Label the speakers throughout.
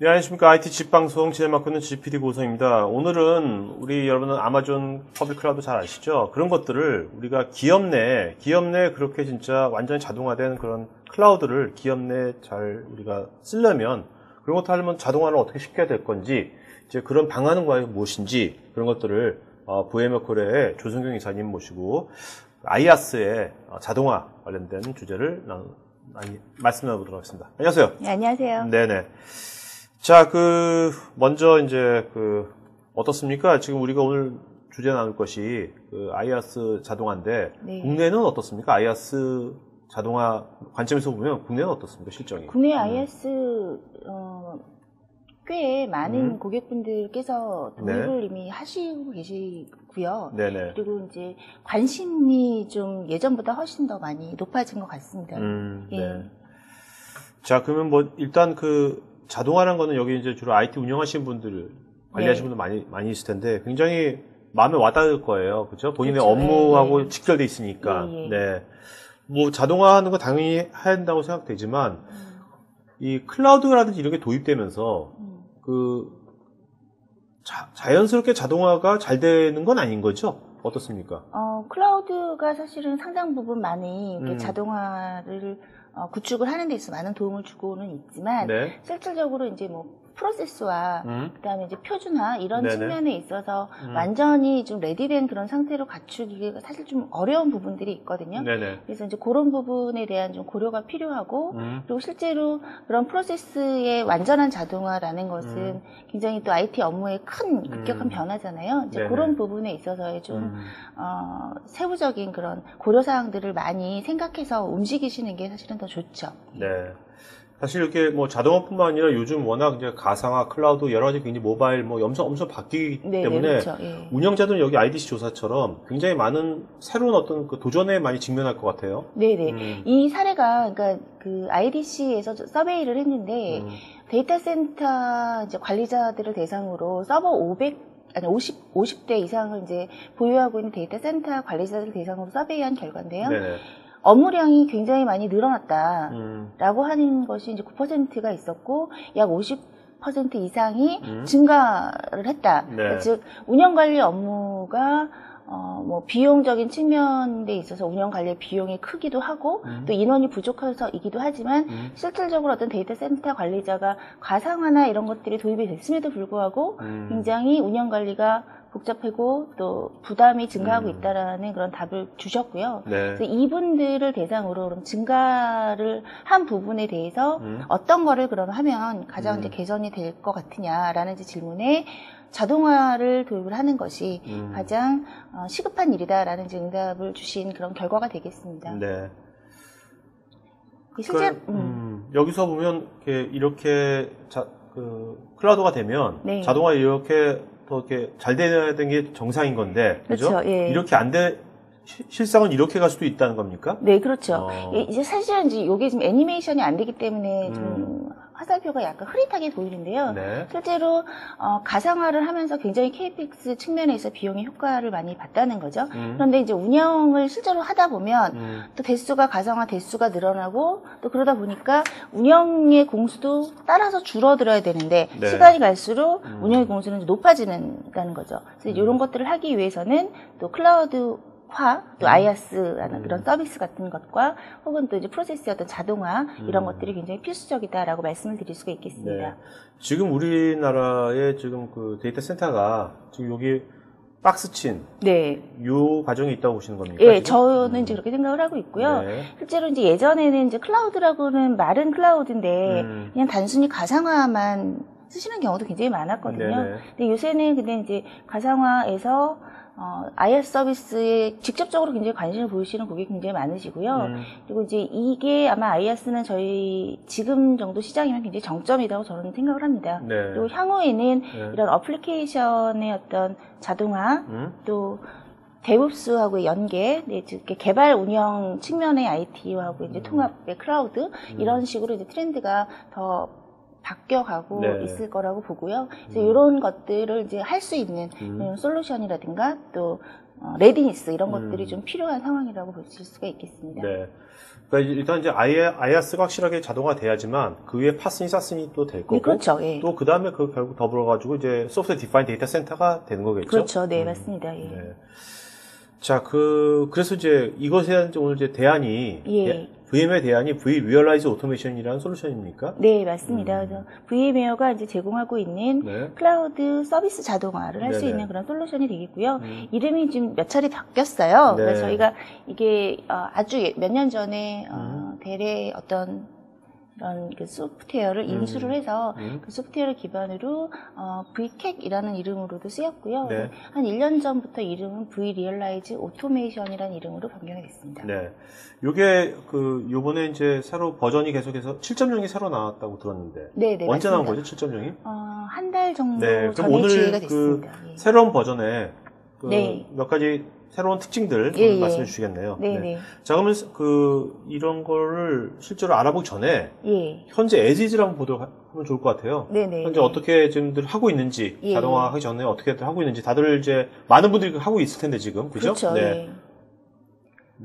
Speaker 1: 네, 안녕하십니까. IT 집방송 진행 맡고 있는 GPD 고성입니다. 오늘은 우리 여러분은 아마존 퍼블릭 클라우드 잘 아시죠? 그런 것들을 우리가 기업 내 그렇게 진짜 완전히 자동화된 그런 클라우드를 기업 내 잘 우리가 쓰려면 그런 것들 하려면 자동화를 어떻게 시켜야 될 건지 이제 그런 방안은 과연 무엇인지 그런 것들을 VM워크의 조성경 이사님 모시고 아이아스의 자동화 관련된 주제를 말씀 나눠보도록 하겠습니다. 안녕하세요.
Speaker 2: 네, 안녕하세요.
Speaker 1: 네네. 자, 먼저 이제 어떻습니까? 지금 우리가 오늘 주제 나눌 것이 아이아스 자동화인데,
Speaker 2: 네.
Speaker 1: 국내는 어떻습니까? 아이아스 자동화 관점에서 보면 국내는 어떻습니까? 실정이?
Speaker 2: 국내 아이아스, 꽤 많은 고객분들께서 도입을
Speaker 1: 네.
Speaker 2: 이미 하시고 계시고요.
Speaker 1: 네네.
Speaker 2: 그리고 이제 관심이 좀 예전보다 훨씬 더 많이 높아진 것 같습니다. 예.
Speaker 1: 네. 자, 그러면 일단 자동화라는 거는 여기 이제 주로 IT 운영하시는 분들, 관리하시는 분들 많이 있을 텐데 굉장히 마음에 와닿을 거예요. 그죠? 본인의
Speaker 2: 그렇죠.
Speaker 1: 업무하고 직결돼 있으니까.
Speaker 2: 예.
Speaker 1: 네. 뭐 자동화하는 거 당연히 해야 된다고 생각되지만 이 클라우드라든지 이런 게 도입되면서 자연스럽게 자동화가 잘 되는 건 아닌 거죠? 어떻습니까?
Speaker 2: 클라우드가 사실은 상당 부분 많이 이렇게 자동화를 구축을 하는 데 있어서 많은 도움을 주고는 있지만,
Speaker 1: 네.
Speaker 2: 실질적으로 이제 프로세스와 그다음에 이제 표준화 이런
Speaker 1: 네네.
Speaker 2: 측면에 있어서 완전히 좀 레디된 그런 상태로 갖추기가 사실 좀 어려운 부분들이 있거든요.
Speaker 1: 네네.
Speaker 2: 그래서 이제 그런 부분에 대한 좀 고려가 필요하고, 그리고 실제로 그런 프로세스의 완전한 자동화라는 것은 굉장히 또 IT 업무의 큰 급격한 변화잖아요. 이제
Speaker 1: 네네.
Speaker 2: 그런 부분에 있어서의 좀 세부적인 그런 고려사항들을 많이 생각해서 움직이시는 게 사실은 더 좋죠.
Speaker 1: 네. 사실 이렇게 자동화뿐만 아니라 요즘 워낙 이제 가상화, 클라우드 여러 가지 굉장히 모바일 엄청 바뀌기
Speaker 2: 네,
Speaker 1: 때문에
Speaker 2: 그렇죠. 예.
Speaker 1: 운영자들은 여기 IDC 조사처럼 굉장히 많은 새로운 어떤 도전에 많이 직면할 것 같아요.
Speaker 2: 네네. 이 사례가 그러니까 IDC에서 서베이를 했는데 데이터 센터 이제 관리자들을 대상으로 서버 50대 이상을 이제 보유하고 있는 데이터 센터 관리자들을 대상으로 서베이한 결과인데요.
Speaker 1: 네네.
Speaker 2: 업무량이 굉장히 많이 늘어났다라고 하는 것이 이제 9%가 있었고 약 50% 이상이 증가를 했다.
Speaker 1: 네.
Speaker 2: 그러니까 즉 운영 관리 업무가 비용적인 측면에 있어서 운영 관리의 비용이 크기도 하고 또 인원이 부족해서이기도 하지만 실질적으로 어떤 데이터 센터 관리자가 가상화나 이런 것들이 도입이 됐음에도 불구하고 굉장히 운영 관리가 복잡하고 또 부담이 증가하고 있다라는 그런 답을 주셨고요.
Speaker 1: 네.
Speaker 2: 그래서 이분들을 대상으로 그럼 증가를 한 부분에 대해서 어떤 거를 그럼 하면 가장 이제 개선이 될 것 같으냐라는 이제 질문에 자동화를 도입을 하는 것이 가장 시급한 일이다라는 이제 응답을 주신 그런 결과가 되겠습니다.
Speaker 1: 네.
Speaker 2: 실제
Speaker 1: 여기서 보면 이렇게 클라우드가 되면
Speaker 2: 네.
Speaker 1: 자동화 이렇게 더 이렇게 잘 돼야 되는 게 정상인 건데, 그죠?
Speaker 2: 그렇죠. 예.
Speaker 1: 이렇게 실상은 이렇게 갈 수도 있다는 겁니까?
Speaker 2: 네, 그렇죠. 이제 사실은 이제 이게 지금 애니메이션이 안 되기 때문에 좀 화살표가 약간 흐릿하게 보이는데요.
Speaker 1: 네.
Speaker 2: 실제로 가상화를 하면서 굉장히 KPX 측면에서 비용의 효과를 많이 봤다는 거죠. 그런데 이제 운영을 실제로 하다 보면 또 가상화 대수가 늘어나고 또 그러다 보니까 운영의 공수도 따라서 줄어들어야 되는데
Speaker 1: 네.
Speaker 2: 시간이 갈수록 운영의 공수는 높아지는다는 거죠. 그래서 이런 것들을 하기 위해서는 또 클라우드 또 아이아스라는 그런 서비스 같은 것과 혹은 또 이제 프로세스의 어떤 자동화 이런 것들이 굉장히 필수적이다라고 말씀을 드릴 수가 있겠습니다.
Speaker 1: 네. 지금 우리나라의 지금 데이터 센터가 지금 여기 박스친
Speaker 2: 네.
Speaker 1: 요 과정이 있다고 보시는 겁니까?
Speaker 2: 예,
Speaker 1: 지금?
Speaker 2: 저는 이제 그렇게 생각을 하고 있고요.
Speaker 1: 네.
Speaker 2: 실제로 이제 예전에는 이제 클라우드라고는 말은 클라우드인데 그냥 단순히 가상화만 쓰시는 경우도 굉장히 많았거든요.
Speaker 1: 네네.
Speaker 2: 근데 요새는 근데 이제 가상화에서 IaaS 서비스에 직접적으로 굉장히 관심을 보이시는 고객이 굉장히 많으시고요. 그리고 이제 이게 아마 IaaS는 저희 지금 정도 시장이면 굉장히 정점이라고 저는 생각을 합니다.
Speaker 1: 네.
Speaker 2: 그리고 향후에는 이런 어플리케이션의 어떤 자동화 또 데브옵스하고의 연계, 즉 개발 운영 측면의 IT하고 이제 통합의 클라우드 이런 식으로 이제 트렌드가 더 바뀌어가고
Speaker 1: 네.
Speaker 2: 있을 거라고 보고요. 그래서 이런 것들을 이제 할 수 있는 솔루션이라든가 또 레디니스 이런 것들이 좀 필요한 상황이라고 보실 수가 있겠습니다.
Speaker 1: 네. 그러니까 일단 이제 아이아스가 확실하게 자동화돼야지만 그 위에 파슨이 사슨이 또 될 거고,
Speaker 2: 네, 그렇죠. 예.
Speaker 1: 또 그 다음에 그 결국 더불어가지고 이제 소프트웨어 디파인 데이터 센터가 되는 거겠죠.
Speaker 2: 그렇죠. 네, 맞습니다. 예.
Speaker 1: 네. 자, 그래서 이제 이것에 대한 오늘 이제 대안이
Speaker 2: 예.
Speaker 1: VM의 대안이 V-Realize Automation이라는 솔루션입니까?
Speaker 2: 네, 맞습니다. 그래서 VM웨어가 이제 제공하고 있는
Speaker 1: 네.
Speaker 2: 클라우드 서비스 자동화를 할 수
Speaker 1: 네네.
Speaker 2: 있는 그런 솔루션이 되겠고요. 이름이 지금 몇 차례 바뀌었어요.
Speaker 1: 네.
Speaker 2: 그래서 저희가 이게 아주 몇 년 전에 대래 어떤 그런 그 소프트웨어를 인수를 해서 그 소프트웨어를 기반으로 VCAC이라는 이름으로도 쓰였고요.
Speaker 1: 네.
Speaker 2: 한 1년 전부터 이름은 V-Realize Automation이라는 이름으로 변경이 됐습니다.
Speaker 1: 네. 요게 요번에 이제 새로 버전이 계속해서 7.0이 새로 나왔다고 들었는데.
Speaker 2: 네, 네,
Speaker 1: 언제
Speaker 2: 맞습니다.
Speaker 1: 나온 거죠, 7.0이?
Speaker 2: 한 달 정도
Speaker 1: 네. 그럼
Speaker 2: 전에
Speaker 1: 오늘
Speaker 2: 지휘가 됐습니다. 예.
Speaker 1: 새로운 버전에
Speaker 2: 네.
Speaker 1: 몇 가지 새로운 특징들
Speaker 2: 예, 예.
Speaker 1: 말씀해 주시겠네요.
Speaker 2: 네, 네.
Speaker 1: 자, 그러면 이런 거를 실제로 알아보기 전에
Speaker 2: 예.
Speaker 1: 현재 as-is를 한번 보도록 하면 좋을 것 같아요.
Speaker 2: 네네.
Speaker 1: 현재 어떻게 지금들 하고 있는지,
Speaker 2: 예,
Speaker 1: 자동화하기 전에 어떻게들 하고 있는지, 다들 이제 많은 분들이 하고 있을 텐데 지금, 그죠?
Speaker 2: 그렇죠.
Speaker 1: 네.
Speaker 2: 예.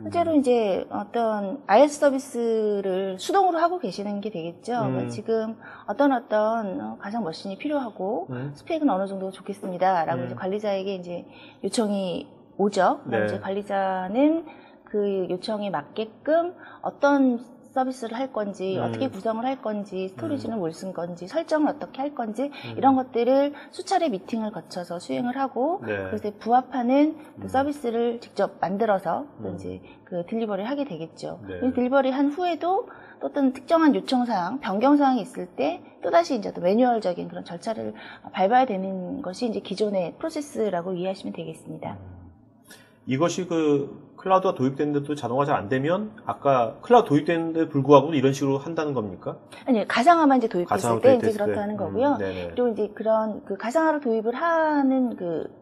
Speaker 2: 실제로 이제 어떤 IS 서비스를 수동으로 하고 계시는 게 되겠죠. 그러니까 지금 어떤 가상 머신이 필요하고 스펙은 어느 정도 좋겠습니다라고 이제 관리자에게 이제 요청이 오죠. 그럼
Speaker 1: 네.
Speaker 2: 이제 관리자는 그 요청에 맞게끔 어떤 서비스를 할 건지, 어떻게 구성을 할 건지, 스토리지는 뭘 쓴 건지, 설정을 어떻게 할 건지, 이런 것들을 수차례 미팅을 거쳐서 수행을 하고,
Speaker 1: 네.
Speaker 2: 그래서 부합하는 그 서비스를 직접 만들어서 또 이제 그 딜리버리를 하게 되겠죠.
Speaker 1: 네.
Speaker 2: 딜리버리 한 후에도 또 어떤 특정한 요청사항, 변경사항이 있을 때 또다시 이제 또 매뉴얼적인 그런 절차를 밟아야 되는 것이 이제 기존의 프로세스라고 이해하시면 되겠습니다.
Speaker 1: 이것이 클라우드가 도입됐는데도 자동화 잘 안 되면 아까 클라우드 도입됐는데 불구하고 이런 식으로 한다는 겁니까?
Speaker 2: 아니요, 가상화만 이제 도입했을
Speaker 1: 가상화로
Speaker 2: 때 이제
Speaker 1: 도입됐을
Speaker 2: 그렇다는
Speaker 1: 때.
Speaker 2: 거고요.
Speaker 1: 네네.
Speaker 2: 그리고 이제 그런 그 가상화로 도입을 하는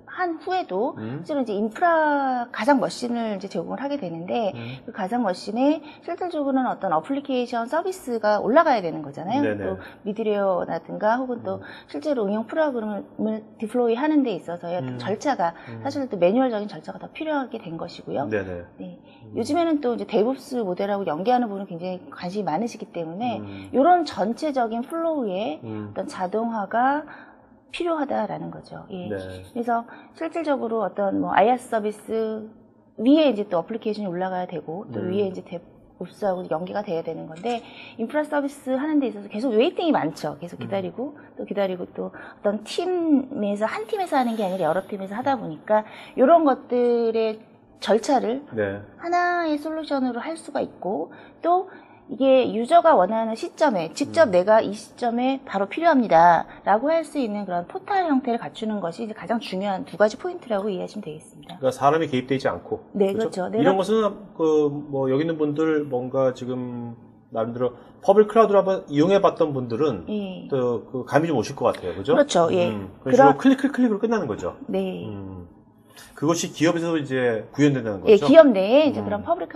Speaker 2: 한 후에도 실제로 이제 인프라 가상 머신을 이제 제공을 하게 되는데 그 가상 머신에 실질적으로는 어떤 어플리케이션 서비스가 올라가야 되는 거잖아요.
Speaker 1: 네네.
Speaker 2: 또 미드웨어라든가 혹은 또 실제로 응용 프로그램을 디플로이 하는 데 있어서의 어떤 절차가 사실 또 매뉴얼적인 절차가 더 필요하게 된 것이고요.
Speaker 1: 네네.
Speaker 2: 네. 요즘에는 또 이제 데브옵스 모델하고 연계하는 부분은 굉장히 관심이 많으시기 때문에 이런 전체적인 플로우에 어떤 자동화가 필요하다라는 거죠. 예.
Speaker 1: 네.
Speaker 2: 그래서 실질적으로 어떤 IaaS 서비스 위에 이제 또 어플리케이션이 올라가야 되고 또 위에 이제 데브옵스하고 연계가 돼야 되는 건데 인프라 서비스 하는 데 있어서 계속 웨이팅이 많죠. 계속 기다리고 또 어떤 팀에서 한 팀에서 하는 게 아니라 여러 팀에서 하다 보니까 이런 것들의 절차를
Speaker 1: 네.
Speaker 2: 하나의 솔루션으로 할 수가 있고 또 이게 유저가 원하는 시점에 직접 내가 이 시점에 바로 필요합니다 라고 할 수 있는 그런 포탈 형태를 갖추는 것이 이제 가장 중요한 두 가지 포인트라고 이해하시면 되겠습니다.
Speaker 1: 그러니까 사람이 개입되지 않고.
Speaker 2: 네, 그렇죠.
Speaker 1: 이런 것은 여기 있는 분들 뭔가 지금 나름대로 퍼블릭 클라우드를 한번 이용해봤던 분들은
Speaker 2: 예.
Speaker 1: 또 감이 좀 오실 것 같아요, 그죠?
Speaker 2: 그렇죠. 예.
Speaker 1: 그래서 클릭으로 끝나는 거죠.
Speaker 2: 네.
Speaker 1: 그것이 기업에서 이제 구현된다는 거죠.
Speaker 2: 예, 기업 내에 이제 그런 퍼블릭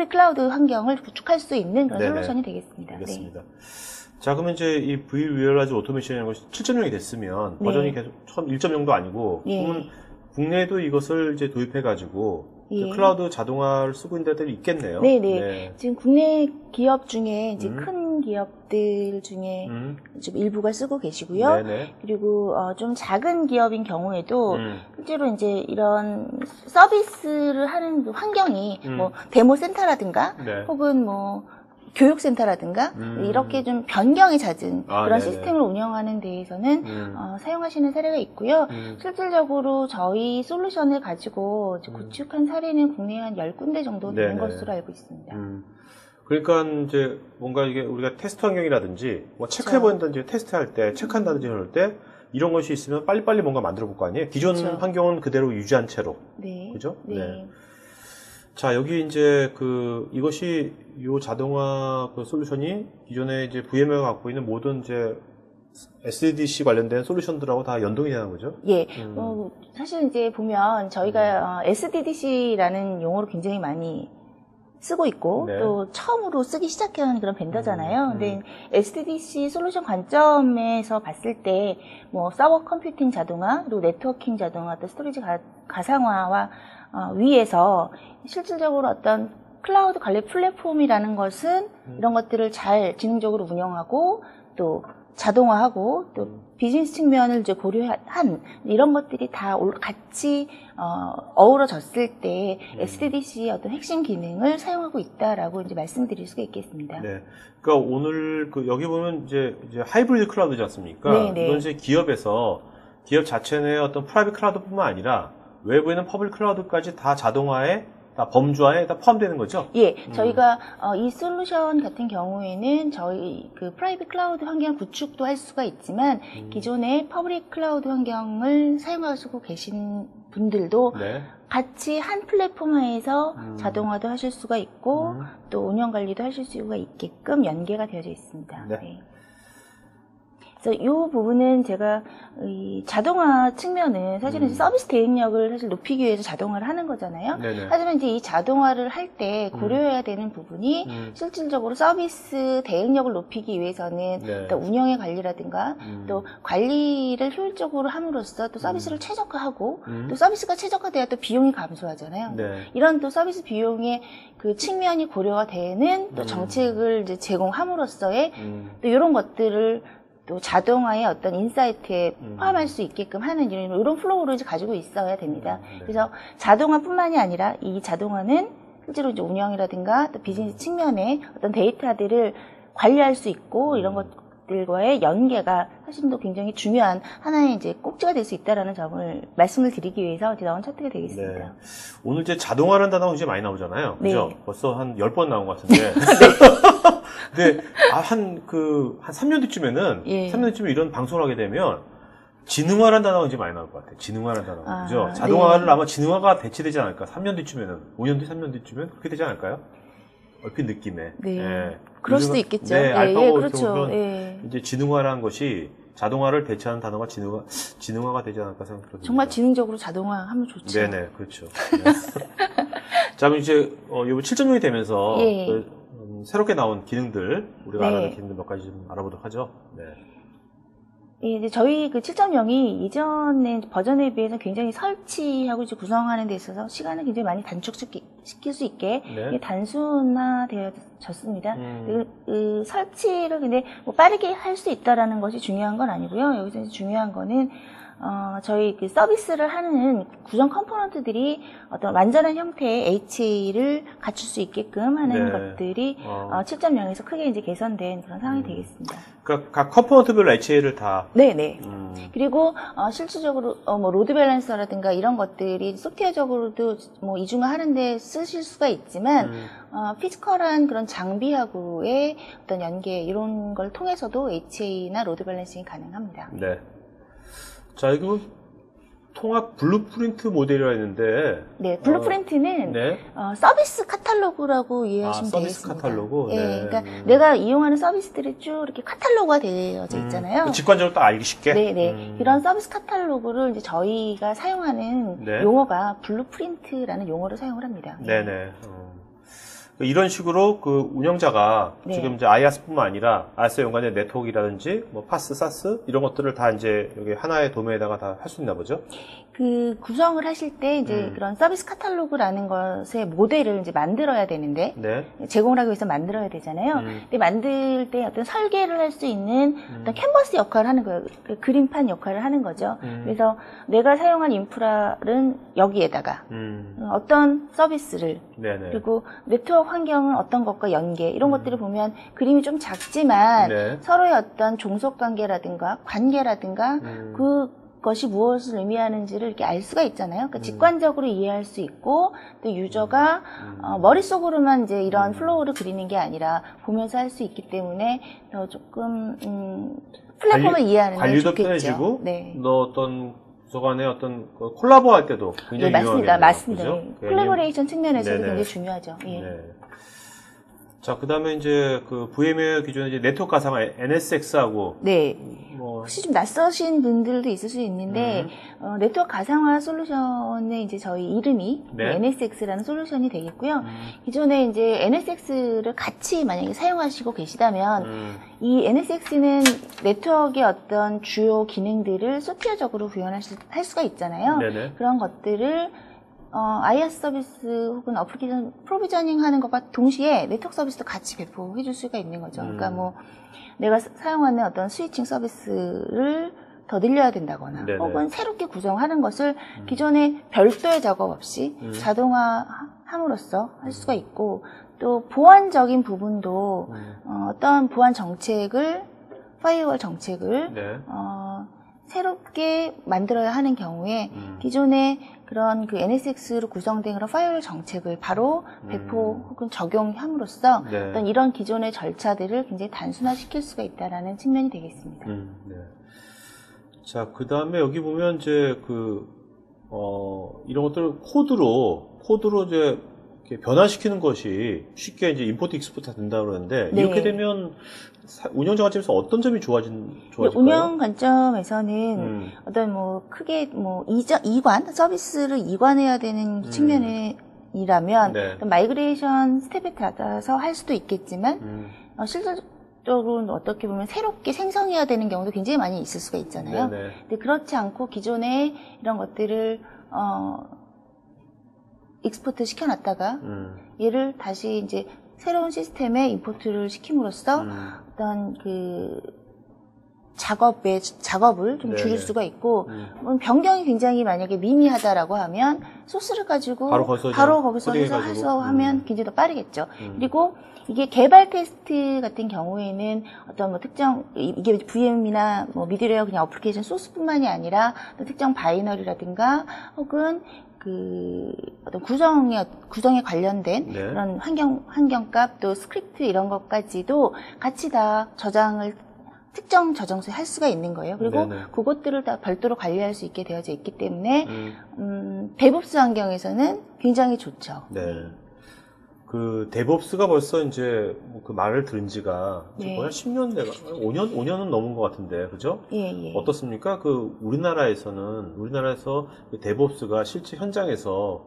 Speaker 2: 클라우드 환경을 구축할 수 있는 그런
Speaker 1: 네네.
Speaker 2: 솔루션이 되겠습니다.
Speaker 1: 알겠습니다. 자, 그러면 이제 이 V-Realize Automation이라는 것이 7.0이 됐으면
Speaker 2: 네.
Speaker 1: 버전이 계속 처음 1.0도 아니고
Speaker 2: 예.
Speaker 1: 그러면 국내에도 이것을 이제 도입해가지고
Speaker 2: 예.
Speaker 1: 클라우드 자동화를 쓰고 있는 데들이 있겠네요.
Speaker 2: 네네.
Speaker 1: 네.
Speaker 2: 지금 국내 기업 중에 이제 큰 기업들 중에 좀 일부가 쓰고 계시고요.
Speaker 1: 네네.
Speaker 2: 그리고 좀 작은 기업인 경우에도 실제로 이제 이런 서비스를 하는 그 환경이 뭐 데모 센터라든가
Speaker 1: 네.
Speaker 2: 혹은 뭐 교육센터라든가 이렇게 좀 변경이 잦은 그런
Speaker 1: 네네.
Speaker 2: 시스템을 운영하는 데에서는 사용하시는 사례가 있고요. 실질적으로 저희 솔루션을 가지고 이제 구축한 사례는 국내에 한 10군데 정도 되는
Speaker 1: 네네.
Speaker 2: 것으로 알고 있습니다.
Speaker 1: 그러니까 이제 뭔가 이게 우리가 테스트 환경이라든지 뭐 체크해본다든지 테스트할 때 체크한다든지 그럴 때 이런 것이 있으면 빨리빨리 뭔가 만들어 볼 거 아니에요? 기존
Speaker 2: 그렇죠.
Speaker 1: 환경은 그대로 유지한 채로.
Speaker 2: 네.
Speaker 1: 그죠?
Speaker 2: 네.
Speaker 1: 자, 여기 이제 이것이 요 자동화 솔루션이 기존에 이제 VM웨어가 갖고 있는 모든 이제 SDDC 관련된 솔루션들하고 다 연동이 되는 거죠?
Speaker 2: 예. 사실 이제 보면 저희가 SDDC라는 용어로 굉장히 많이 쓰고 있고
Speaker 1: 네.
Speaker 2: 또 처음으로 쓰기 시작한 그런 벤더잖아요. 근데 SDDC 솔루션 관점에서 봤을 때 뭐 서버 컴퓨팅 자동화, 그리고 네트워킹 자동화, 또 스토리지 가상화와 위에서 실질적으로 어떤 클라우드 관리 플랫폼이라는 것은 이런 것들을 잘 지능적으로 운영하고 또 자동화하고 또 비즈니스 측면을 이제 고려한 이런 것들이 다 같이 어우러졌을 때 SDDC의 어떤 핵심 기능을 사용하고 있다라고 이제 말씀드릴 수가 있겠습니다.
Speaker 1: 네. 그러니까 오늘 여기 보면 이제 하이브리드 클라우드지 않습니까?
Speaker 2: 네네.
Speaker 1: 이건 이제 기업 자체 내의 어떤 프라이빗 클라우드뿐만 아니라 외부에는 퍼블릭 클라우드까지 다 자동화에 다 범주화에 다 포함되는 거죠?
Speaker 2: 예, 저희가 이 솔루션 같은 경우에는 저희 그 프라이빗 클라우드 환경 구축도 할 수가 있지만 기존의 퍼블릭 클라우드 환경을 사용하시고 계신 분들도
Speaker 1: 네.
Speaker 2: 같이 한 플랫폼 하에서 자동화도 하실 수가 있고 또 운영 관리도 하실 수가 있게끔 연계가 되어져 있습니다.
Speaker 1: 네.
Speaker 2: 네. 그래서 이 부분은 제가 이 자동화 측면은 사실은 서비스 대행력을 사실 높이기 위해서 자동화를 하는 거잖아요.
Speaker 1: 네네.
Speaker 2: 하지만 이제 이 자동화를 할 때 고려해야 되는 부분이 실질적으로 서비스 대행력을 높이기 위해서는
Speaker 1: 네.
Speaker 2: 또 운영의 관리라든가 또 관리를 효율적으로 함으로써 또 서비스를 최적화하고 또 서비스가 최적화돼야 또 비용이 감소하잖아요.
Speaker 1: 네.
Speaker 2: 이런 또 서비스 비용의 그 측면이 고려가 되는 또 정책을 이제 제공함으로써의 또 이런 것들을 또 자동화의 어떤 인사이트에 포함할 수 있게끔 하는 이런 플로우를 이제 가지고 있어야 됩니다.
Speaker 1: 네.
Speaker 2: 그래서 자동화뿐만이 아니라 이 자동화는 실제로 이제 운영이라든가 또 비즈니스 측면의 어떤 데이터들을 관리할 수 있고 이런 것들과의 연계가 사실은 굉장히 중요한 하나의 이제 꼭지가 될 수 있다라는 점을 말씀을 드리기 위해서 이제 나온 차트가 되겠습니다.
Speaker 1: 네. 오늘 이제 자동화라는 단어가 이제 많이 나오잖아요.
Speaker 2: 네.
Speaker 1: 그죠? 벌써 한 10번 나온 것 같은데. 근데, 한 3년 뒤쯤에는,
Speaker 2: 예.
Speaker 1: 3년 뒤쯤에 이런 방송을 하게 되면, 지능화라는 단어가 이제 많이 나올 것 같아요. 지능화라는 단어가. 그죠? 자동화를
Speaker 2: 네.
Speaker 1: 아마 지능화가 대체되지 않을까. 3년 뒤쯤에는. 5년 뒤, 3년 뒤쯤엔 그렇게 되지 않을까요? 얼핏 느낌에.
Speaker 2: 네.
Speaker 1: 예.
Speaker 2: 그럴 수도 있겠죠.
Speaker 1: 네,
Speaker 2: 예,
Speaker 1: 알파고
Speaker 2: 예,
Speaker 1: 이렇게
Speaker 2: 그렇죠.
Speaker 1: 보면
Speaker 2: 예.
Speaker 1: 이제 지능화라는 것이 자동화를 대체하는 단어가 지능화가 되지 않을까 생각합니다.
Speaker 2: 정말 지능적으로 자동화하면 좋죠.
Speaker 1: 네네, 그렇죠. 네. 자, 그럼 이제, 요 7.0이 되면서,
Speaker 2: 예.
Speaker 1: 새롭게 나온 기능들, 우리가
Speaker 2: 네.
Speaker 1: 알아야 할 기능들 몇 가지 좀 알아보도록 하죠. 네.
Speaker 2: 예, 이제 저희 그 7.0이 이전의 버전에 비해서 굉장히 설치하고 이제 구성하는 데 있어서 시간을 굉장히 많이 단축시킬 수 있게
Speaker 1: 네.
Speaker 2: 단순화되어졌습니다. 그 설치를 근데 뭐 빠르게 할 수 있다라는 것이 중요한 건 아니고요. 여기서 이제 중요한 거는 저희 그 서비스를 하는 구성 컴포넌트들이 어떤 완전한 형태의 HA를 갖출 수 있게끔 하는
Speaker 1: 네.
Speaker 2: 것들이 7.0에서 크게 이제 개선된 그런 상황이 되겠습니다.
Speaker 1: 그러니까 각 컴포넌트별로 HA를 다.
Speaker 2: 네네. 그리고 실질적으로 뭐 로드 밸런서라든가 이런 것들이 소프트웨어적으로도 뭐 이중화하는데 쓰실 수가 있지만 피지컬한 그런 장비하고의 어떤 연계 이런 걸 통해서도 HA나 로드 밸런싱이 가능합니다.
Speaker 1: 네. 자, 이거 통합 블루프린트 모델이라 했는데.
Speaker 2: 네, 블루프린트는
Speaker 1: 네.
Speaker 2: 서비스 카탈로그라고 이해하시면
Speaker 1: 서비스
Speaker 2: 되겠습니다.
Speaker 1: 카탈로그?
Speaker 2: 네,
Speaker 1: 네.
Speaker 2: 그러니까 내가 이용하는 서비스들이 쭉 이렇게 카탈로그가 되어져 있잖아요.
Speaker 1: 직관적으로 딱 알기 쉽게?
Speaker 2: 네네. 이런 서비스 카탈로그를 이제 저희가 사용하는
Speaker 1: 네.
Speaker 2: 용어가 블루프린트라는 용어를 사용을 합니다.
Speaker 1: 네네. 이런 식으로 그 운영자가
Speaker 2: 네.
Speaker 1: 지금 이제 IaaS뿐만 아니라 IaaS 연관된 네트워크라든지 뭐 파스, 사스 이런 것들을 다 이제 여기 하나의 도메인에다가 다 할 수 있나 보죠?
Speaker 2: 그 구성을 하실 때 이제 그런 서비스 카탈로그라는 것의 모델을 이제 만들어야 되는데
Speaker 1: 네.
Speaker 2: 제공을 하기 위해서 만들어야 되잖아요. 근데 만들 때 어떤 설계를 할 수 있는 어떤 캔버스 역할을 하는 거예요. 그 그림판 역할을 하는 거죠. 그래서 내가 사용한 인프라는 여기에다가 어떤 서비스를
Speaker 1: 네네.
Speaker 2: 그리고 네트워크 환경은 어떤 것과 연계 이런 것들을 보면 그림이 좀 작지만
Speaker 1: 네.
Speaker 2: 서로의 어떤 종속 관계라든가 그것이 무엇을 의미하는지를 이렇게 알 수가 있잖아요. 그러니까 직관적으로 이해할 수 있고 또 유저가 머릿속으로만 이제 이런 플로우를 그리는 게 아니라 보면서 할 수 있기 때문에 더 조금 플랫폼을 이해하는 데
Speaker 1: 관리도
Speaker 2: 좋겠죠.
Speaker 1: 편해지고
Speaker 2: 네.
Speaker 1: 너 어떤 부서간의 어떤 콜라보 할 때도 굉장히
Speaker 2: 네, 맞습니다.
Speaker 1: 유용하겠네요.
Speaker 2: 맞습니다.
Speaker 1: 그죠?
Speaker 2: 네. 콜라보레이션 측면에서도
Speaker 1: 네네.
Speaker 2: 굉장히 중요하죠. 예.
Speaker 1: 네. 자, 그 다음에 이제 그 VMware 기존에 이제 네트워크 가상화 NSX하고
Speaker 2: 네.
Speaker 1: 뭐
Speaker 2: 혹시 좀 낯서신 분들도 있을 수 있는데 네트워크 가상화 솔루션의 이제 저희 이름이
Speaker 1: 네.
Speaker 2: NSX라는 솔루션이 되겠고요. 기존에 이제 NSX를 같이 만약에 사용하시고 계시다면 이 NSX는 네트워크의 어떤 주요 기능들을 소프트웨어적으로 할 수가 있잖아요.
Speaker 1: 네네.
Speaker 2: 그런 것들을 IaaS 서비스 혹은 어플리케이션 프로비저닝 하는 것과 동시에 네트워크 서비스도 같이 배포해 줄 수가 있는 거죠. 그러니까 뭐 내가 사용하는 어떤 스위칭 서비스를 더 늘려야 된다거나
Speaker 1: 네네.
Speaker 2: 혹은 새롭게 구성하는 것을 기존에 별도의 작업 없이 자동화함으로써 할 수가 있고 또 보안적인 부분도 어떤 보안 정책을 파이어월 정책을
Speaker 1: 네.
Speaker 2: 새롭게 만들어야 하는 경우에 기존에 그런 그 NSX로 구성된 그런 파이어월 정책을 바로 배포 혹은 적용함으로써
Speaker 1: 네.
Speaker 2: 어떤 이런 기존의 절차들을 굉장히 단순화시킬 수가 있다라는 측면이 되겠습니다.
Speaker 1: 네. 자, 그 다음에 여기 보면 이제 이런 것들을 코드로 이제 이렇게 변화시키는 것이 쉽게 이제 임포트 익스포트가 된다고 그러는데
Speaker 2: 네.
Speaker 1: 이렇게 되면 운영자 관점에서 어떤 점이 좋아질까요?
Speaker 2: 운영 관점에서는 어떤 뭐 크게 뭐 이관 서비스를 이관해야 되는 측면이라면
Speaker 1: 네.
Speaker 2: 마이그레이션 스텝에 따라서 할 수도 있겠지만 실질적으로는 어떻게 보면 새롭게 생성해야 되는 경우도 굉장히 많이 있을 수가 있잖아요.
Speaker 1: 네네.
Speaker 2: 근데 그렇지 않고 기존에 이런 것들을 익스포트 시켜놨다가 얘를 다시 이제 새로운 시스템에 임포트를 시킴으로써 어떤 그 작업을 좀 줄일
Speaker 1: 네네.
Speaker 2: 수가 있고 변경이 굉장히 만약에 미미하다라고 하면 소스를 가지고
Speaker 1: 바로 거기서
Speaker 2: 해서 하면 굉장히 더 빠르겠죠. 그리고 이게 개발 테스트 같은 경우에는 어떤 뭐 특정 이게 VM이나 뭐 미드웨어 그냥 어플리케이션 소스뿐만이 아니라 특정 바이너리라든가 혹은 그 어떤 구성에 관련된
Speaker 1: 네.
Speaker 2: 그런 환경값 또 스크립트 이런 것까지도 같이 다 특정 저장소에 할 수가 있는 거예요. 그리고
Speaker 1: 네네.
Speaker 2: 그것들을 다 별도로 관리할 수 있게 되어져 있기 때문에 데브옵스 환경에서는 굉장히 좋죠.
Speaker 1: 네. 그 데브옵스가 벌써 이제 그 말을 들은 지가
Speaker 2: 네.
Speaker 1: 거의 한 10년 5년은 넘은 것 같은데, 그죠?
Speaker 2: 예.
Speaker 1: 어떻습니까? 그 우리나라에서 그 데브옵스가 실제 현장에서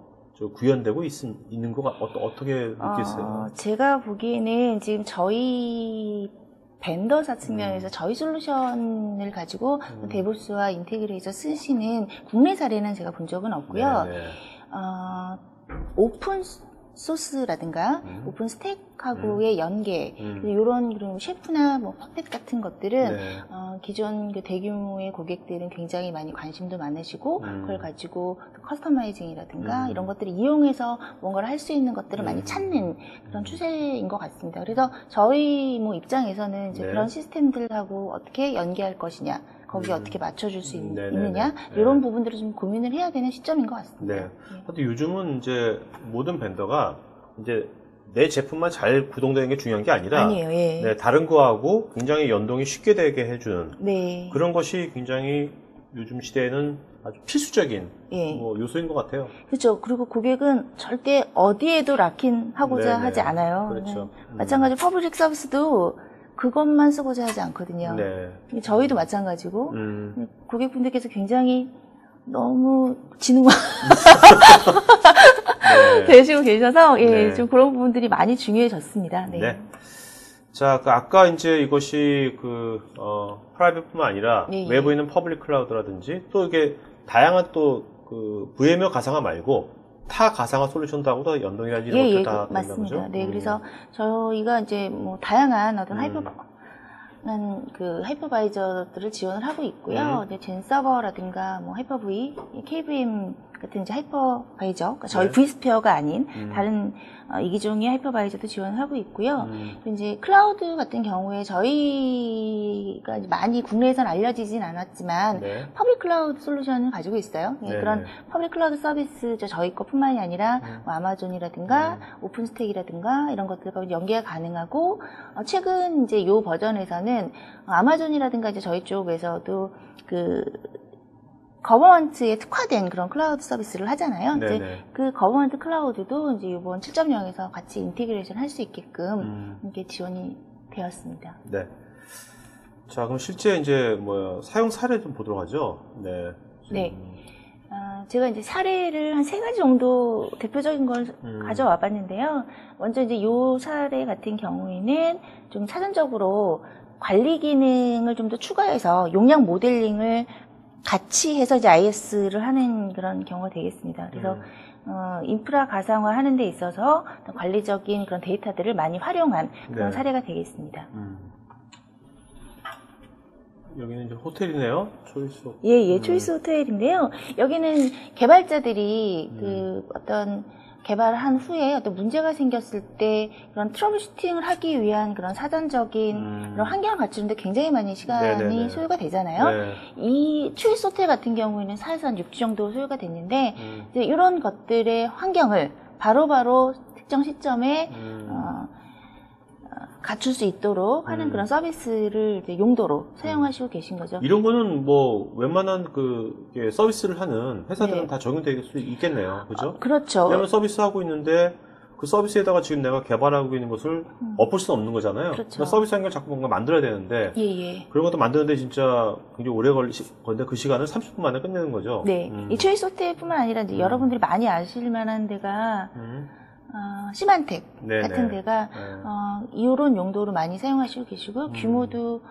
Speaker 1: 구현되고 있는 거가 어떻게 느끼세요?
Speaker 2: 제가 보기에는 지금 저희 벤더사 측면에서 저희 솔루션을 가지고 데브옵스와 인테그레이터 쓰시는 국내 사례는 제가 본 적은 없고요.
Speaker 1: 네네.
Speaker 2: 오픈 소스라든가 오픈 스택하고의 연계 이런 그런 셰프나 뭐 퍼펫 같은 것들은
Speaker 1: 네.
Speaker 2: 기존 그 대규모의 고객들은 굉장히 많이 관심도 많으시고 그걸 가지고 커스터마이징이라든가 이런 것들을 이용해서 뭔가를 할 수 있는 것들을 많이 찾는 그런 추세인 것 같습니다. 그래서 저희 뭐 입장에서는 이제
Speaker 1: 네.
Speaker 2: 그런 시스템들하고 어떻게 연계할 것이냐 거기에 어떻게 맞춰줄 수
Speaker 1: 네네네.
Speaker 2: 있느냐
Speaker 1: 네.
Speaker 2: 이런 부분들을 좀 고민을 해야 되는 시점인 것 같습니다.
Speaker 1: 네. 근데 요즘은 이제 모든 벤더가 이제 내 제품만 잘 구동되는 게 중요한 게 아니라
Speaker 2: 아니에요. 예.
Speaker 1: 네, 다른 거하고 굉장히 연동이 쉽게 되게 해주는
Speaker 2: 네.
Speaker 1: 그런 것이 굉장히 요즘 시대에는 아주 필수적인
Speaker 2: 예.
Speaker 1: 뭐 요소인 것 같아요.
Speaker 2: 그렇죠. 그리고 고객은 절대 어디에도 락인하고자
Speaker 1: 네네.
Speaker 2: 하지 않아요.
Speaker 1: 그렇죠.
Speaker 2: 마찬가지로 퍼블릭 서비스도 그것만 쓰고자 하지 않거든요.
Speaker 1: 네.
Speaker 2: 저희도 마찬가지고 고객분들께서 굉장히 너무 지능화
Speaker 1: 네.
Speaker 2: 되시고 계셔서 예,
Speaker 1: 네.
Speaker 2: 좀 그런 부분들이 많이 중요해졌습니다. 네.
Speaker 1: 네. 자, 아까 이제 이것이 프라이빗뿐만 아니라
Speaker 2: 예, 예.
Speaker 1: 외부에 있는 퍼블릭 클라우드라든지 또 이게 다양한 또 그 VMware 가상화 말고 타 가상화 솔루션도 하고도 연동이라든지 이런 것들 다 된다는
Speaker 2: 맞습니다.
Speaker 1: 거죠?
Speaker 2: 네, 그래서 저희가 이제 뭐 다양한 어떤 하이퍼바이저들을 지원을 하고 있고요. 이제 젠서버라든가 뭐 하이퍼V, KVM 같은 이제 하이퍼바이저, 그러니까 저희
Speaker 1: 네.
Speaker 2: vSphere가 아닌 다른 이기종의 하이퍼바이저도 지원을 하고 있고요. 또 이제 클라우드 같은 경우에 저희가 이제 많이 국내에서는 알려지진 않았지만
Speaker 1: 네.
Speaker 2: 퍼블릭 클라우드 솔루션을 가지고 있어요. 예,
Speaker 1: 네,
Speaker 2: 그런
Speaker 1: 네.
Speaker 2: 퍼블릭 클라우드 서비스 저희 것뿐만이 아니라 뭐 아마존이라든가 오픈스택이라든가 이런 것들과 연계가 가능하고 최근 이제 요 버전에서는 아마존이라든가 이제 저희 쪽에서도 그 거버먼트에 특화된 그런 클라우드 서비스를 하잖아요.
Speaker 1: 네네.
Speaker 2: 이제 그 거버먼트 클라우드도 이제 이번 7.0에서 같이 인티그레이션 할 수 있게끔 이게 지원이 되었습니다.
Speaker 1: 네. 자, 그럼 실제 이제 사용 사례 좀 보도록 하죠. 네.
Speaker 2: 네. 제가 이제 사례를 한 3가지 정도 대표적인 걸 가져와 봤는데요. 먼저 이제 요 사례 같은 경우에는 좀 사전적으로 관리 기능을 좀 더 추가해서 용량 모델링을 같이 해서 이제 IS를 하는 그런 경우가 되겠습니다. 그래서 인프라 가상화 하는 데 있어서 관리적인 그런 데이터들을 많이 활용한 그런
Speaker 1: 네.
Speaker 2: 사례가 되겠습니다.
Speaker 1: 여기는 이제 호텔이네요. 초이스.
Speaker 2: 예, 초이스 호텔인데요. 여기는 개발자들이 그 어떤 개발한 후에 어떤 문제가 생겼을 때 그런 트러블 슈팅을 하기 위한 그런 사전적인 그런 환경을 갖추는데 굉장히 많이 시간이
Speaker 1: 네네네.
Speaker 2: 소요가 되잖아요.
Speaker 1: 네.
Speaker 2: 이 초이스 호텔 같은 경우에는 사에서 한 6주 정도 소요가 됐는데 이제 이런 것들의 환경을 바로바로 특정 시점에 갖출 수 있도록 하는 그런 서비스를 이제 용도로 사용하시고 계신 거죠.
Speaker 1: 이런 거는 웬만한 서비스를 하는 회사들은
Speaker 2: 네.
Speaker 1: 다 적용될 수 있겠네요. 그죠?
Speaker 2: 그렇죠.
Speaker 1: 왜냐면 서비스 하고 있는데 그 서비스에다가 지금 내가 개발하고 있는 것을 엎을 수는 없는 거잖아요.
Speaker 2: 그렇죠.
Speaker 1: 그러니까 서비스 한 걸 자꾸 뭔가 만들어야 되는데
Speaker 2: 예.
Speaker 1: 그런 것도 만드는데 진짜 굉장히 오래 걸리는데 그 시간을 30분 만에 끝내는 거죠.
Speaker 2: 네. 이 초이스 호텔뿐만 아니라 이제 여러분들이 많이 아실 만한 데가 시만텍
Speaker 1: 네네.
Speaker 2: 같은 데가 이런 용도로 많이 사용하시고 계시고 규모도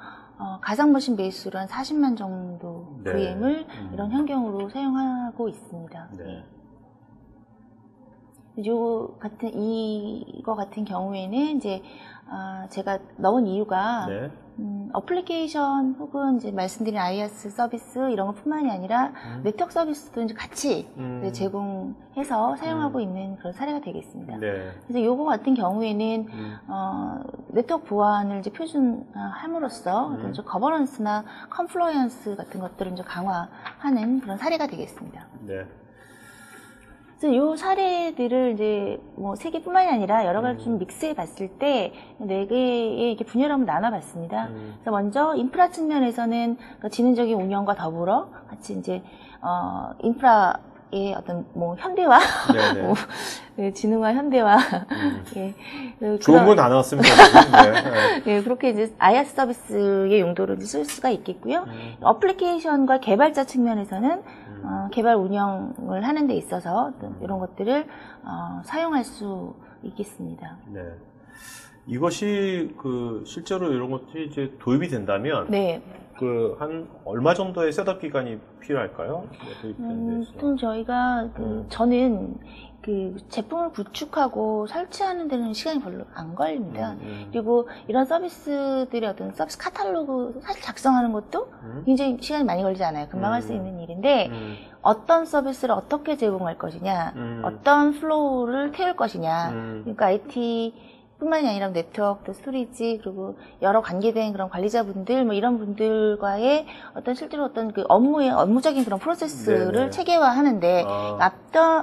Speaker 2: 가상머신 베이스로 한 40만 정도
Speaker 1: 네.
Speaker 2: VM을 이런 환경으로 사용하고 있습니다.
Speaker 1: 네.
Speaker 2: 이거 같은 경우에는 이제 제가 넣은 이유가
Speaker 1: 네.
Speaker 2: 어플리케이션 혹은 이제 말씀드린 IaaS 서비스 이런 것뿐만이 아니라 네트워크 서비스도 이제 같이 이제 제공해서 사용하고 있는 그런 사례가 되겠습니다.
Speaker 1: 네.
Speaker 2: 그래서 요거 같은 경우에는 네트워크 보안을 이제 표준화함으로써 어떤 좀 거버넌스나 컴플라이언스 같은 것들을 이제 강화하는 그런 사례가 되겠습니다.
Speaker 1: 네.
Speaker 2: 그래서 이 사례들을 이제 3개뿐만이 아니라 여러 가지 좀 믹스해 봤을 때 4개의 이렇게 분야로 한번 나눠 봤습니다. 그래서 먼저 인프라 측면에서는 그 지능적인 운영과 더불어 같이 이제 인프라의 어떤 현대화, 네, 지능화, 현대화. 예.
Speaker 1: 좋은 건 다 나왔습니다. 네.
Speaker 2: 예, 그렇게 이제 IaaS 서비스의 용도로 이제 쓸 수가 있겠고요. 어플리케이션과 개발자 측면에서는 개발 운영을 하는 데 있어서 이런 것들을 사용할 수 있겠습니다.
Speaker 1: 네. 이것이 실제로 이런 것들이 이제 도입이 된다면
Speaker 2: 네.
Speaker 1: 한 얼마 정도의 셋업 기간이 필요할까요?
Speaker 2: 보통 저희가 저는 제품을 구축하고 설치하는 데는 시간이 별로 안 걸립니다. 그리고 이런 서비스들의 어떤 서비스 카탈로그 사실 작성하는 것도 굉장히 시간이 많이 걸리지 않아요. 금방 할 수 있는 일인데 어떤 서비스를 어떻게 제공할 것이냐, 어떤 플로우를 태울 것이냐, 그러니까 IT 뿐만이 아니라 네트워크, 스토리지, 그리고 여러 관계된 그런 관리자분들, 이런 분들과의 실제로 어떤 업무적인 그런 프로세스를
Speaker 1: 네네.
Speaker 2: 체계화하는데,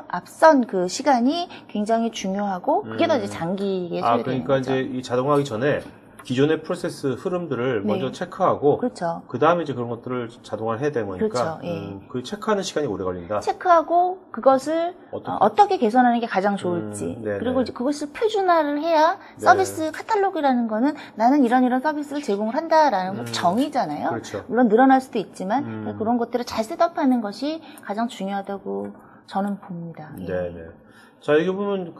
Speaker 2: 앞선 그 시간이 굉장히 중요하고, 그게 더 이제 장기에 소요되는
Speaker 1: 그러니까
Speaker 2: 거죠.
Speaker 1: 이제 이 자동화하기 전에 기존의 프로세스 흐름들을
Speaker 2: 네.
Speaker 1: 먼저 체크하고,
Speaker 2: 그렇죠.
Speaker 1: 그 다음에 이제 그런 것들을 자동화를 해야 되는 거니까,
Speaker 2: 그렇죠. 예.
Speaker 1: 그 체크하는 시간이 오래 걸린다.
Speaker 2: 체크하고 그것을 어떻게 개선하는 게 가장 좋을지
Speaker 1: 네네.
Speaker 2: 그리고 이제 그것을 표준화를 해야 서비스 카탈로그라는 거는 나는 이런 서비스를 제공을 한다라는 정의잖아요.
Speaker 1: 그렇죠.
Speaker 2: 물론 늘어날 수도 있지만 그런 것들을 잘 셋업하는 것이 가장 중요하다고 저는 봅니다. 예.
Speaker 1: 네네. 자, 여기 보면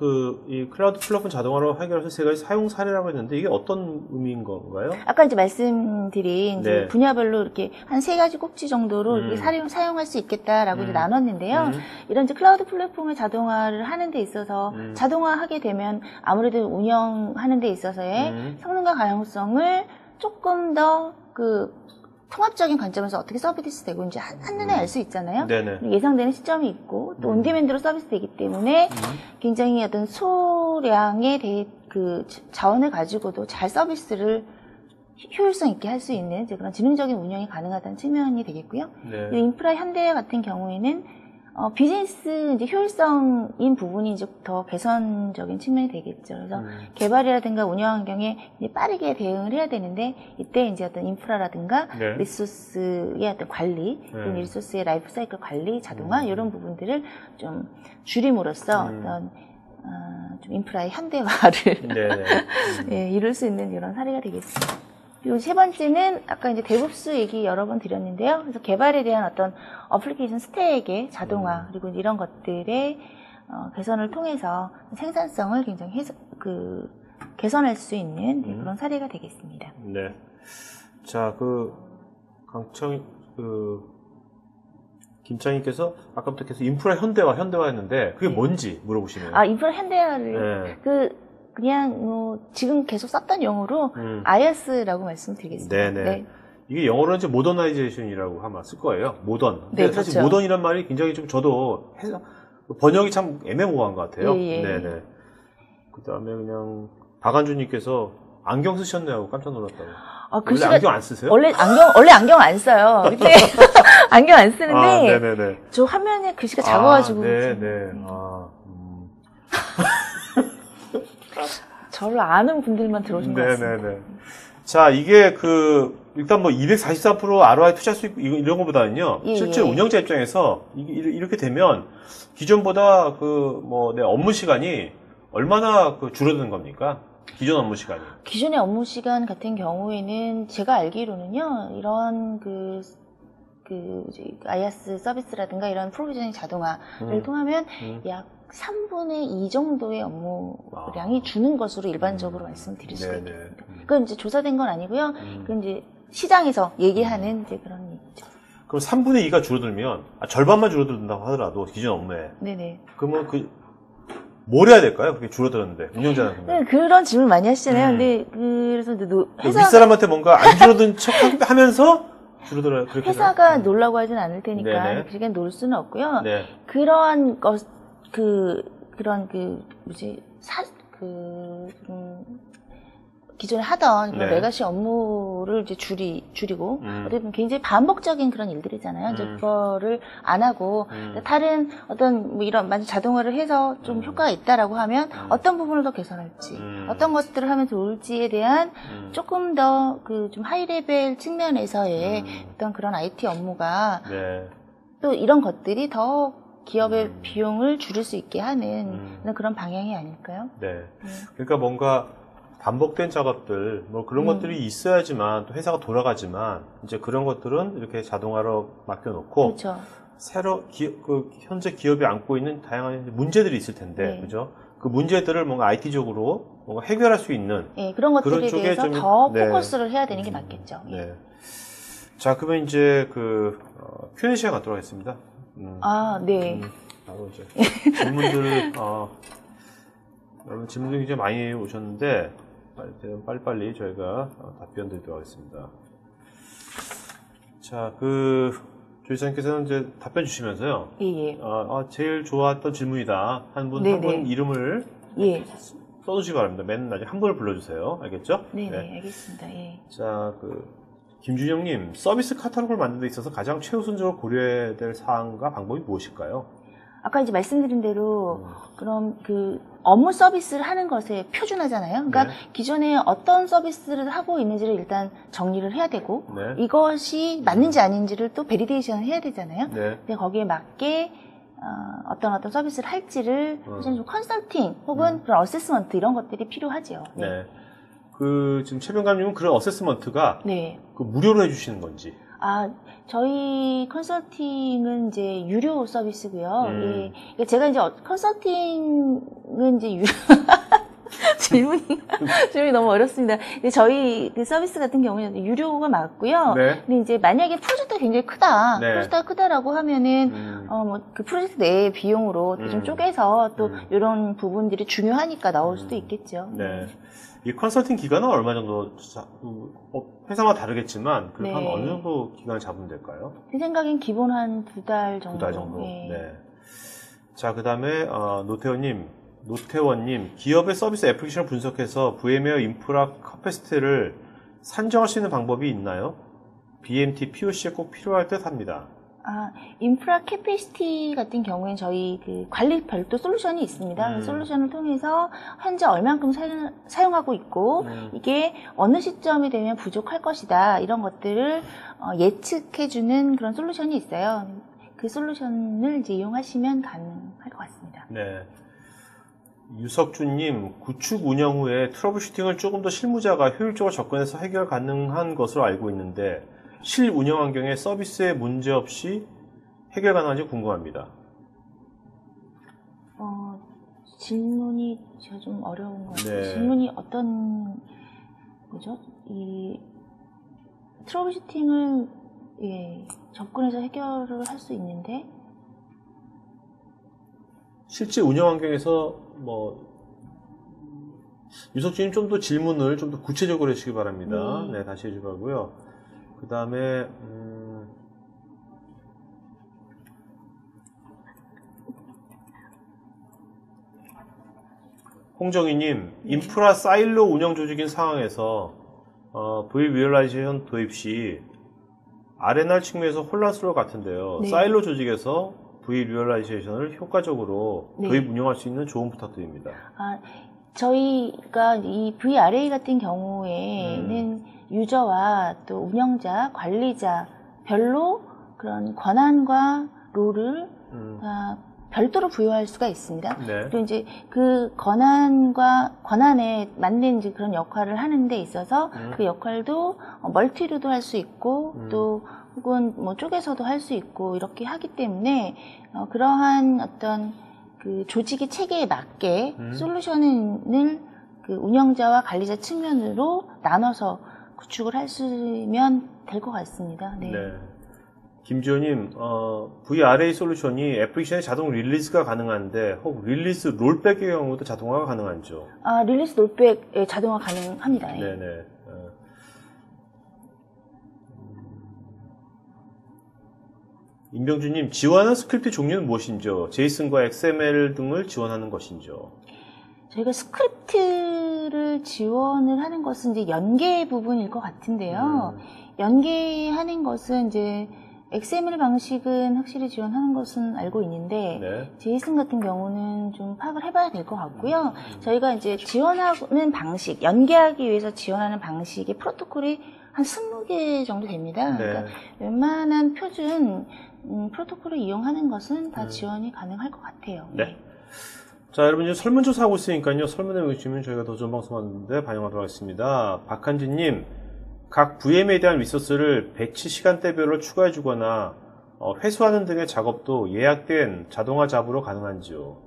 Speaker 1: 이 클라우드 플랫폼 자동화로 해결해서 3가지 사용 사례라고 했는데 이게 어떤 의미인 건가요?
Speaker 2: 아까 이제 말씀드린 이제
Speaker 1: 네.
Speaker 2: 분야별로 이렇게 한 3가지 꼭지 정도로 이렇게 사용할 수 있겠다라고 이제 나눴는데요. 이런 이제 클라우드 플랫폼의 자동화를 하는 데 있어서 자동화하게 되면 아무래도 운영하는 데 있어서의 성능과 가용성을 조금 더 통합적인 관점에서 어떻게 서비스 되고 있는지 한눈에 알 수 있잖아요.
Speaker 1: 네네.
Speaker 2: 예상되는 시점이 있고 또 온디맨드로 서비스 되기 때문에 굉장히 어떤 소량의 자원을 가지고도 잘 서비스를 효율성 있게 할 수 있는 그런 지능적인 운영이 가능하다는 측면이 되겠고요.
Speaker 1: 네.
Speaker 2: 인프라 현대 같은 경우에는 비즈니스 이제 효율성인 부분이 이제 더 개선적인 측면이 되겠죠. 그래서 개발이라든가 운영 환경에 이제 빠르게 대응을 해야 되는데 이때 이제 어떤 인프라라든가
Speaker 1: 네.
Speaker 2: 리소스의 어떤 관리, 그리고 리소스의 라이프 사이클 관리, 자동화 이런 부분들을 좀 줄임으로써 어떤 좀 인프라의 현대화를 예, 이룰 수 있는 이런 사례가 되겠습니다. 그리고 세 번째는 아까 이제 대급수 얘기 여러 번 드렸는데요. 그래서 개발에 대한 어떤 어플리케이션 스택의 자동화 그리고 이런 것들의 개선을 통해서 생산성을 굉장히 개선할 수 있는 그런 사례가 되겠습니다.
Speaker 1: 네. 자, 김창희께서 아까부터 계속 인프라 현대화 했는데 그게 뭔지 물어보시네요.
Speaker 2: 인프라 현대화를 그냥 지금 계속 썼던 용어로 IaaS라고 말씀드리겠습니다.
Speaker 1: 네네. 네. 이게 영어로는 이제 모더나이제이션이라고 아마 쓸 거예요. 모던.
Speaker 2: 네,
Speaker 1: 사실
Speaker 2: 그렇죠.
Speaker 1: 모던이란 말이 굉장히 좀 저도 번역이 참 애매모호한 것 같아요.
Speaker 2: 예.
Speaker 1: 네네. 그다음에 그냥 박안주님께서 안경 쓰셨네요 하고 깜짝 놀랐다고. 원래 안경 안 쓰세요?
Speaker 2: 원래 안경 안 써요. 근데 안경 안 쓰는데
Speaker 1: 네네네.
Speaker 2: 저 화면에 글씨가 작아가지고.
Speaker 1: 네네.
Speaker 2: 저를 아는 분들만 들어오신 것 같습니다.
Speaker 1: 네네네. 자, 이게 일단 244% ROI 투자 수익 이런 것보다는요, 실제 운영자 입장에서 이렇게 되면 기존보다 내 업무 시간이 얼마나 줄어드는 겁니까? 기존 업무 시간이.
Speaker 2: 기존의 업무 시간 같은 경우에는 제가 알기로는요, 이런 IaaS 서비스라든가 이런 프로비저닝 자동화를 통하면 약 3분의 2 정도의 업무량이 주는 것으로 일반적으로 말씀드릴 수가 있겠습니다. 그건 이제 조사된 건 아니고요. 그건 이제 시장에서 얘기하는 이제 그런 얘기죠.
Speaker 1: 그럼 3분의 2가 줄어들면, 절반만 줄어든다고 하더라도 기존 업무에.
Speaker 2: 네네.
Speaker 1: 그러면 뭘 해야 될까요? 그렇게 줄어드는데, 운영자는.
Speaker 2: 네, 그런 질문 많이 하시잖아요. 근데, 그래서
Speaker 1: 윗사람한테 뭔가 안 줄어든 척 하면서 줄어들어요. 그렇게
Speaker 2: 회사가 놀라고 하진 않을 테니까, 그렇게 놀 수는 없고요.
Speaker 1: 네.
Speaker 2: 그러한 기존에 하던 그런 레가시 업무를 이제 줄이고, 어떻게 보면 굉장히 반복적인 그런 일들이잖아요. 이제 그거를 안 하고, 다른 어떤 이런 만약 자동화를 해서 좀 효과가 있다라고 하면 어떤 부분을 더 개선할지, 어떤 것들을 하면 좋을지에 대한 조금 더 좀 하이 레벨 측면에서의 어떤 그런 IT 업무가 또 이런 것들이 더 기업의 비용을 줄일 수 있게 하는 그런 방향이 아닐까요?
Speaker 1: 네. 그러니까 뭔가 반복된 작업들, 그런 것들이 있어야지만 또 회사가 돌아가지만 이제 그런 것들은 이렇게 자동화로 맡겨놓고
Speaker 2: 그렇죠.
Speaker 1: 새로 현재 기업이 안고 있는 다양한 문제들이 있을 텐데, 그죠? 그 문제들을 뭔가 IT적으로 뭔가 해결할 수 있는
Speaker 2: 그런 것들에 대해서 더 포커스를 해야 되는 게 맞겠죠.
Speaker 1: 네. 자, 그러면 이제 Q&A 시간 갖도록 하겠습니다.
Speaker 2: 네.
Speaker 1: 바로 이제 질문들 여러분 질문들이 굉장히 많이 오셨는데 빨리빨리 저희가 답변 드리도록 하겠습니다. 자, 조이사님께서는 이제 답변 주시면서요.
Speaker 2: 예.
Speaker 1: 제일 좋았던 질문이다. 한 분 이름을 써주시기 바랍니다. 맨 나중에 한 분을 불러주세요. 알겠죠?
Speaker 2: 네, 알겠습니다. 예.
Speaker 1: 자, 김준영님, 서비스 카탈로그를 만드는 데 있어서 가장 최우선적으로 고려해야 될 사항과 방법이 무엇일까요?
Speaker 2: 아까 이제 말씀드린 대로 그럼 업무 서비스를 하는 것에 표준화잖아요. 그러니까 기존에 어떤 서비스를 하고 있는지를 일단 정리를 해야 되고 이것이 맞는지 아닌지를 또 베리데이션을 해야 되잖아요. 근데 거기에 맞게 어떤 서비스를 할지를 사실 좀 컨설팅 혹은 그런 어세스먼트 이런 것들이 필요하죠.
Speaker 1: 네. 지금 최병감님은 그런 어세스먼트가 무료로 해주시는 건지.
Speaker 2: 저희 컨설팅은 이제 유료 서비스고요. 예. 제가 이제 컨설팅은 이제 유료 질문이 너무 어렵습니다. 근데 저희 서비스 같은 경우는 유료가 맞고요. 근데 이제 만약에 프로젝트가 굉장히 크다, 프로젝트가 크다라고 하면은 그 프로젝트 내의 비용으로 좀 쪼개서 또 이런 부분들이 중요하니까 나올 수도 있겠죠.
Speaker 1: 네. 이 컨설팅 기간은 얼마 정도, 회사마다 다르겠지만, 한 어느 정도 기간을 잡으면 될까요?
Speaker 2: 제 생각엔 기본 한 2달 정도.
Speaker 1: 2달 정도. 네. 자, 그 다음에, 노태원님, 기업의 서비스 애플리케이션을 분석해서 VM웨어 인프라 커패시티를 산정할 수 있는 방법이 있나요? BMT, POC에 꼭 필요할 듯 합니다.
Speaker 2: 인프라 캐피시티 같은 경우에는 저희 그 관리 별도 솔루션이 있습니다. 그 솔루션을 통해서 현재 얼만큼 사용하고 있고 이게 어느 시점이 되면 부족할 것이다. 이런 것들을 예측해주는 그런 솔루션이 있어요. 그 솔루션을 이제 이용하시면 가능할 것 같습니다.
Speaker 1: 네. 유석준님, 구축 운영 후에 트러블 슈팅을 조금 더 실무자가 효율적으로 접근해서 해결 가능한 것으로 알고 있는데 실 운영 환경에 서비스에 문제 없이 해결 가능한지 궁금합니다.
Speaker 2: 질문이 제가 좀 어려운 것 같아요.
Speaker 1: 네.
Speaker 2: 질문이 어떤 거죠? 이 트러블 슈팅을 접근해서 해결을 할 수 있는데
Speaker 1: 실제 운영 환경에서 유석준님 좀 더 질문을 좀 더 구체적으로 해주시기 바랍니다. 네, 다시 해주시기 바라고요. 그 다음에 홍정희님, 인프라 사일로 운영 조직인 상황에서 V-리얼라이제이션 도입 시 R&R 측면에서 혼란스러울 것 같은데요.
Speaker 2: 네.
Speaker 1: 사일로 조직에서 V-리얼라이제이션을 효과적으로
Speaker 2: 네.
Speaker 1: 도입 운영할 수 있는 조언 부탁드립니다.
Speaker 2: 저희가 이 VRA 같은 경우에는 유저와 또 운영자, 관리자 별로 그런 권한과 롤을 별도로 부여할 수가 있습니다.
Speaker 1: 네.
Speaker 2: 그리고 이제 그 권한에 맞는 이제 그런 역할을 하는 데 있어서 그 역할도 멀티로도 할 수 있고 또 혹은 뭐 쪼개서도 할 수 있고 이렇게 하기 때문에 그러한 어떤 그 조직의 체계에 맞게 솔루션을 그 운영자와 관리자 측면으로 나눠서 구축을 하시면 될 것 같습니다. 네.
Speaker 1: 네. 김지호님, VRA 솔루션이 애플리케이션에 자동 릴리즈가 가능한데 혹 릴리즈 롤백의 경우도 자동화가 가능한죠?
Speaker 2: 릴리스 롤백 자동화 가능합니다. 예.
Speaker 1: 네네. 임병주님, 지원하는 스크립트 종류는 무엇인지요? 제이슨과 XML 등을 지원하는 것인지요?
Speaker 2: 저희가 스크립트를 지원을 하는 것은 이제 연계 부분일 것 같은데요. 연계하는 것은 이제 XML 방식은 확실히 지원하는 것은 알고 있는데
Speaker 1: 네.
Speaker 2: 제이슨 같은 경우는 좀 파악을 해봐야 될 것 같고요. 저희가 이제 지원하는 방식, 연계하기 위해서 지원하는 방식의 프로토콜이 한 20개 정도 됩니다.
Speaker 1: 네.
Speaker 2: 그러니까 웬만한 표준 프로토콜을 이용하는 것은 다 지원이 가능할 것 같아요.
Speaker 1: 네. 자, 여러분, 이제 설문조사 하고 있으니까요. 설문에 응해주시면 저희가 더 좋은 방송하는데 반영하도록 하겠습니다. 박한진님, 각 VM에 대한 리소스를 배치 시간대별로 추가해주거나 회수하는 등의 작업도 예약된 자동화 잡으로 가능한지요?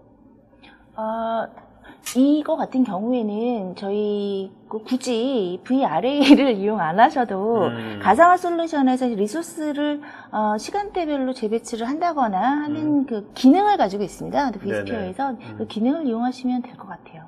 Speaker 2: 이거 같은 경우에는 저희 굳이 VRA를 이용 안 하셔도 가상화 솔루션에서 리소스를 시간대별로 재배치를 한다거나 하는 그 기능을 가지고 있습니다. vSphere에서 그 기능을 이용하시면 될 것 같아요.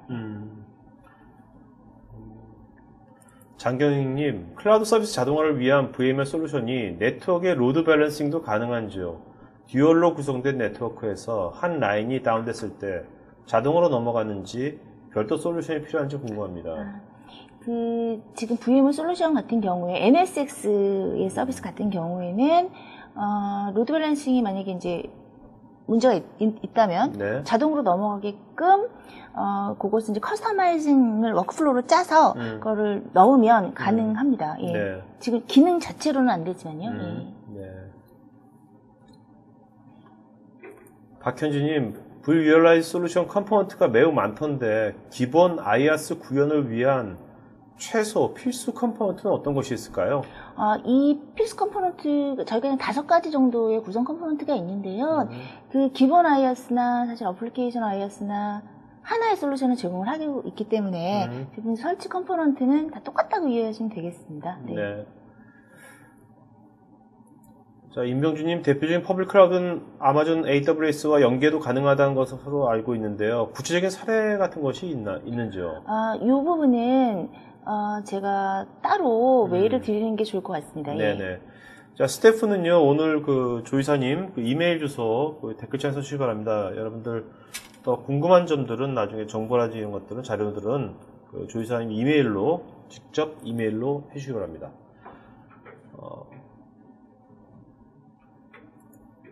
Speaker 1: 장경익님, 클라우드 서비스 자동화를 위한 VMware 솔루션이 네트워크의 로드 밸런싱도 가능한지요? 듀얼로 구성된 네트워크에서 한 라인이 다운됐을 때 자동으로 넘어가는지 별도 솔루션이 필요한지 궁금합니다.
Speaker 2: 지금 VMware 솔루션 같은 경우에 NSX의 서비스 같은 경우에는 로드 밸런싱이 만약에 이제 문제가 있다면
Speaker 1: 네.
Speaker 2: 자동으로 넘어가게끔 그것은 이제 커스터마이징을 워크플로우로 짜서 그거를 넣으면 가능합니다. 예.
Speaker 1: 네.
Speaker 2: 지금 기능 자체로는 안 되지만요. 예.
Speaker 1: 네. 박현진님, V-리얼라이즈 솔루션 컴포넌트가 매우 많던데 기본 IaaS 구현을 위한 최소 필수 컴포넌트는 어떤 것이 있을까요?
Speaker 2: 이 필수 컴포넌트 저희가 5가지 정도의 구성 컴포넌트가 있는데요. 그 기본 IaaS나 사실 어플리케이션 IaaS나 하나의 솔루션을 제공을 하고 있기 때문에 대부분 설치 컴포넌트는 다 똑같다고 이해하시면 되겠습니다. 네.
Speaker 1: 네. 자, 임병주님, 대표적인 퍼블릭 클라우드는 아마존 AWS와 연계도 가능하다는 것으로 알고 있는데요. 구체적인 사례 같은 것이 있는지요?
Speaker 2: 이 부분은 제가 따로 메일을 드리는 게 좋을 것 같습니다.
Speaker 1: 네네.
Speaker 2: 예.
Speaker 1: 자, 스태프는요, 오늘 조이사님 이메일 주소 댓글창에 써주시기 바랍니다. 여러분들 더 궁금한 점들은 나중에 정보라든지 이런 것들은, 자료들은 조이사님 이메일로, 직접 이메일로 해주시기 바랍니다.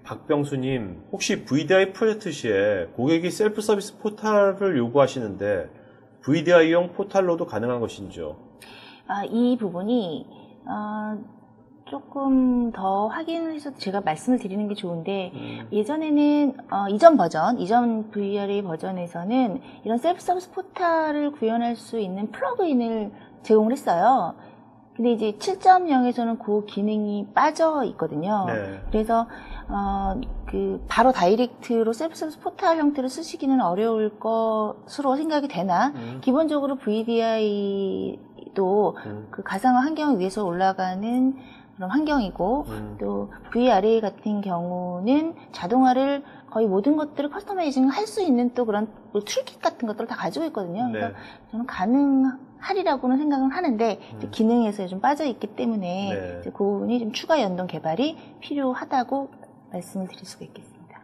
Speaker 1: 박병수님, 혹시 VDI 프로젝트 시에 고객이 셀프 서비스 포탈을 요구하시는데 VDI용 포탈로도 가능한 것인지요?
Speaker 2: 이 부분이 조금 더 확인을 해서 제가 말씀을 드리는 게 좋은데 예전에는 이전 VRA 버전에서는 이런 셀프 서비스 포탈을 구현할 수 있는 플러그인을 제공을 했어요. 근데 이제 7.0에서는 그 기능이 빠져 있거든요.
Speaker 1: 네.
Speaker 2: 그래서 바로 다이렉트로 셀프 서비스 포탈 형태로 쓰시기는 어려울 것으로 생각이 되나 기본적으로 VDI도 그 가상화 환경을 위해서 올라가는 그런 환경이고 또 VRA 같은 경우는 자동화를 거의 모든 것들을 커스터마이징 할 수 있는 또 그런 툴킷 같은 것들을 다 가지고 있거든요. 그래서 저는 가능하리라고는 생각은 하는데 기능에서 좀 빠져 있기 때문에 이제 그 부분이 좀 추가 연동 개발이 필요하다고 말씀을 드릴 수가 있겠습니다.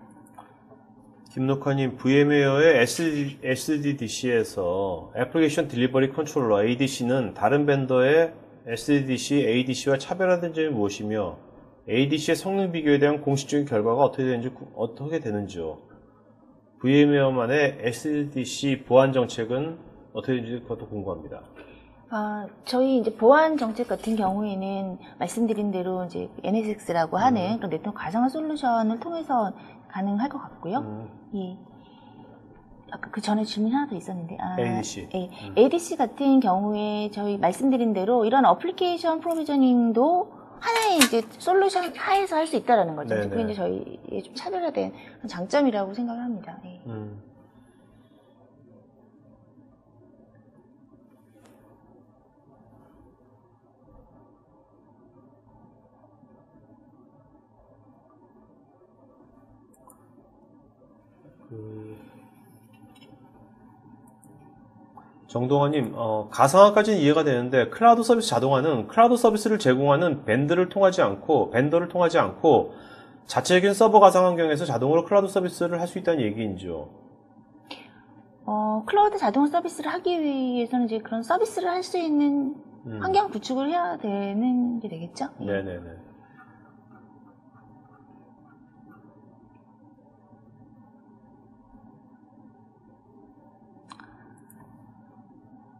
Speaker 1: 김녹화님, VM웨어의 SDDC에서 애플리케이션 딜리버리 컨트롤러 ADC는 다른 벤더의 SDDC, ADC와 차별화된 점이 무엇이며 ADC의 성능 비교에 대한 공식적인 결과가 어떻게 되는지요? VM웨어만의 SDDC 보안 정책은 어떻게 되는지 그것도 궁금합니다.
Speaker 2: 저희 이제 보안 정책 같은 경우에는 말씀드린 대로 이제 NSX라고 하는 그런 네트워크 가상화 솔루션을 통해서 가능할 것 같고요. 예. 아까 그 전에 질문이 하나 더 있었는데,
Speaker 1: ADC.
Speaker 2: ADC 같은 경우에 저희 말씀드린 대로 이런 어플리케이션 프로비저닝도 하나의 이제 솔루션 하에서 할 수 있다라는 거죠. 그게 이제 저희의 좀 차별화된 장점이라고 생각을 합니다. 네.
Speaker 1: 정동환님, 가상화까지는 이해가 되는데 클라우드 서비스 자동화는 클라우드 서비스를 제공하는 벤더를 통하지 않고 자체적인 서버 가상 환경에서 자동으로 클라우드 서비스를 할 수 있다는 얘기인지요?
Speaker 2: 클라우드 자동화 서비스를 하기 위해서는 이제 그런 서비스를 할 수 있는 환경 구축을 해야 되는 게 되겠죠?
Speaker 1: 네네네.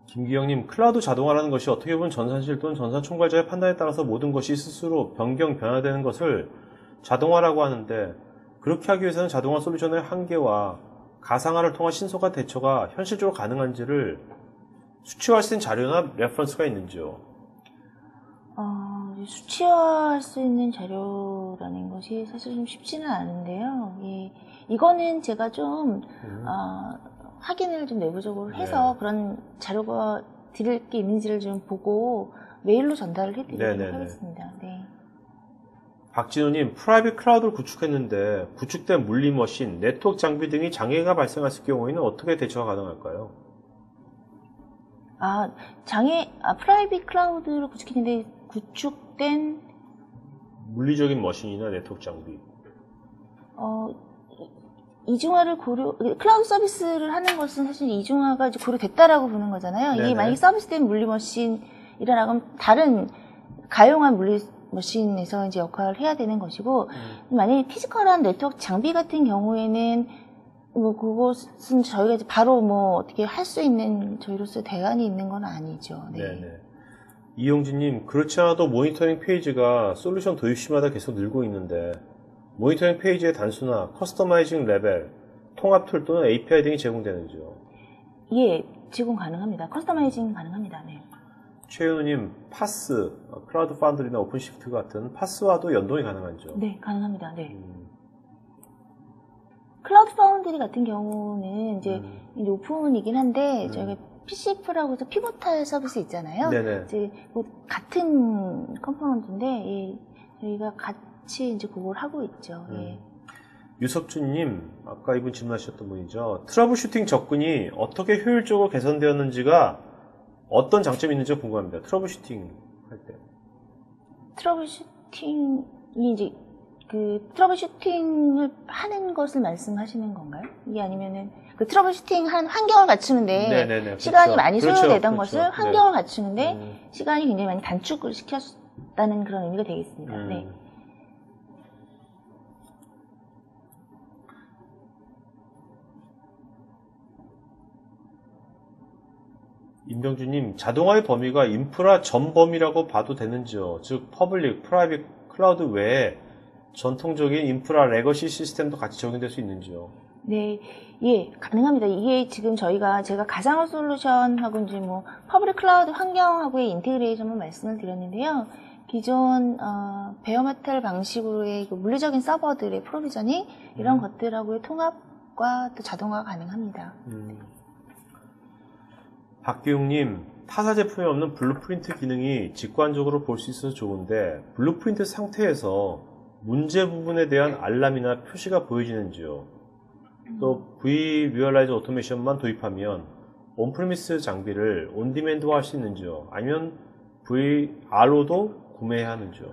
Speaker 1: 김기영님, 클라우드 자동화라는 것이 어떻게 보면 전산실 또는 전산총괄자의 판단에 따라서 모든 것이 스스로 변화되는 것을 자동화라고 하는데, 그렇게 하기 위해서는 자동화 솔루션의 한계와 가상화를 통한 신속한 대처가 현실적으로 가능한지를 수치화할 수 있는 자료나 레퍼런스가 있는지요?
Speaker 2: 수치화할 수 있는 자료라는 것이 사실 좀 쉽지는 않은데요. 예. 이거는 제가 좀 확인을 좀 내부적으로 해서 그런 자료가 드릴 게 있는지를 좀 보고 메일로 전달을 해드리도록 하겠습니다. 네.
Speaker 1: 박진호님, 프라이빗 클라우드를 구축했는데 구축된 물리머신, 네트워크 장비 등이 장애가 발생했을 경우에는 어떻게 대처가 가능할까요?
Speaker 2: 프라이빗 클라우드를 구축했는데 구축된
Speaker 1: 물리적인 머신이나 네트워크 장비.
Speaker 2: 이중화를 클라우드 서비스를 하는 것은 사실 이중화가 이제 고려됐다라고 보는 거잖아요. 이게 만약에 서비스된 물리머신이라고 하면 다른 가용한 물리머신에서 이제 역할을 해야 되는 것이고, 만약에 피지컬한 네트워크 장비 같은 경우에는 그것은 저희가 이제 바로 어떻게 할 수 있는 저희로서 대안이 있는 건 아니죠.
Speaker 1: 네네. 이용진님, 그렇지 않아도 모니터링 페이지가 솔루션 도입 시마다 계속 늘고 있는데 모니터링 페이지의 단수나 커스터마이징 레벨, 통합 툴 또는 API 등이 제공되는지요?
Speaker 2: 예, 제공 가능합니다. 커스터마이징 가능합니다. 네.
Speaker 1: 최윤우님, 파스, 클라우드 파운드리나 오픈시프트 같은 파스와도 연동이 가능한지요?
Speaker 2: 네, 가능합니다. 네. 클라우드 파운드리 같은 경우는 이제 오픈이긴 한데 저희가 PCF라고 해서 피보탈 서비스 있잖아요.
Speaker 1: 네네.
Speaker 2: 이제 같은 컴포넌트인데 저희가 같이 이제 그걸 하고 있죠. 예.
Speaker 1: 유석준님, 아까 이분 질문하셨던 분이죠. 트러블 슈팅 접근이 어떻게 효율적으로 개선되었는지가 어떤 장점이 있는지 궁금합니다. 트러블 슈팅 할 때.
Speaker 2: 트러블 슈팅이 이제 트러블 슈팅을 하는 것을 말씀하시는 건가요? 이게 아니면은 트러블 슈팅 한 환경을 갖추는데 시간이 많이 소요되던 것을 환경을 갖추는데 시간이 굉장히 많이 단축을 시켰다는 그런 의미가 되겠습니다. 네.
Speaker 1: 임병주님, 자동화의 범위가 인프라 전 범위라고 봐도 되는지요? 즉, 퍼블릭, 프라이빗, 클라우드 외에 전통적인 인프라 레거시 시스템도 같이 적용될 수 있는지요?
Speaker 2: 네, 예, 가능합니다. 이게 지금 제가 가상화 솔루션하고 이제 뭐 퍼블릭 클라우드 환경하고의 인테그레이션만 말씀을 드렸는데요. 기존 베어메탈 방식으로의 그 물리적인 서버들의 프로비저닝 이런 것들하고의 통합과 또 자동화가 가능합니다.
Speaker 1: 박기웅님, 타사 제품에 없는 블루프린트 기능이 직관적으로 볼 수 있어서 좋은데 블루프린트 상태에서 문제 부분에 대한 알람이나 표시가 보여지는지요? 또 V-Realize 오토메이션만 도입하면 온프리미스 장비를 온디맨드화 할 수 있는지요? 아니면 VRO도 구매해야 하는지요?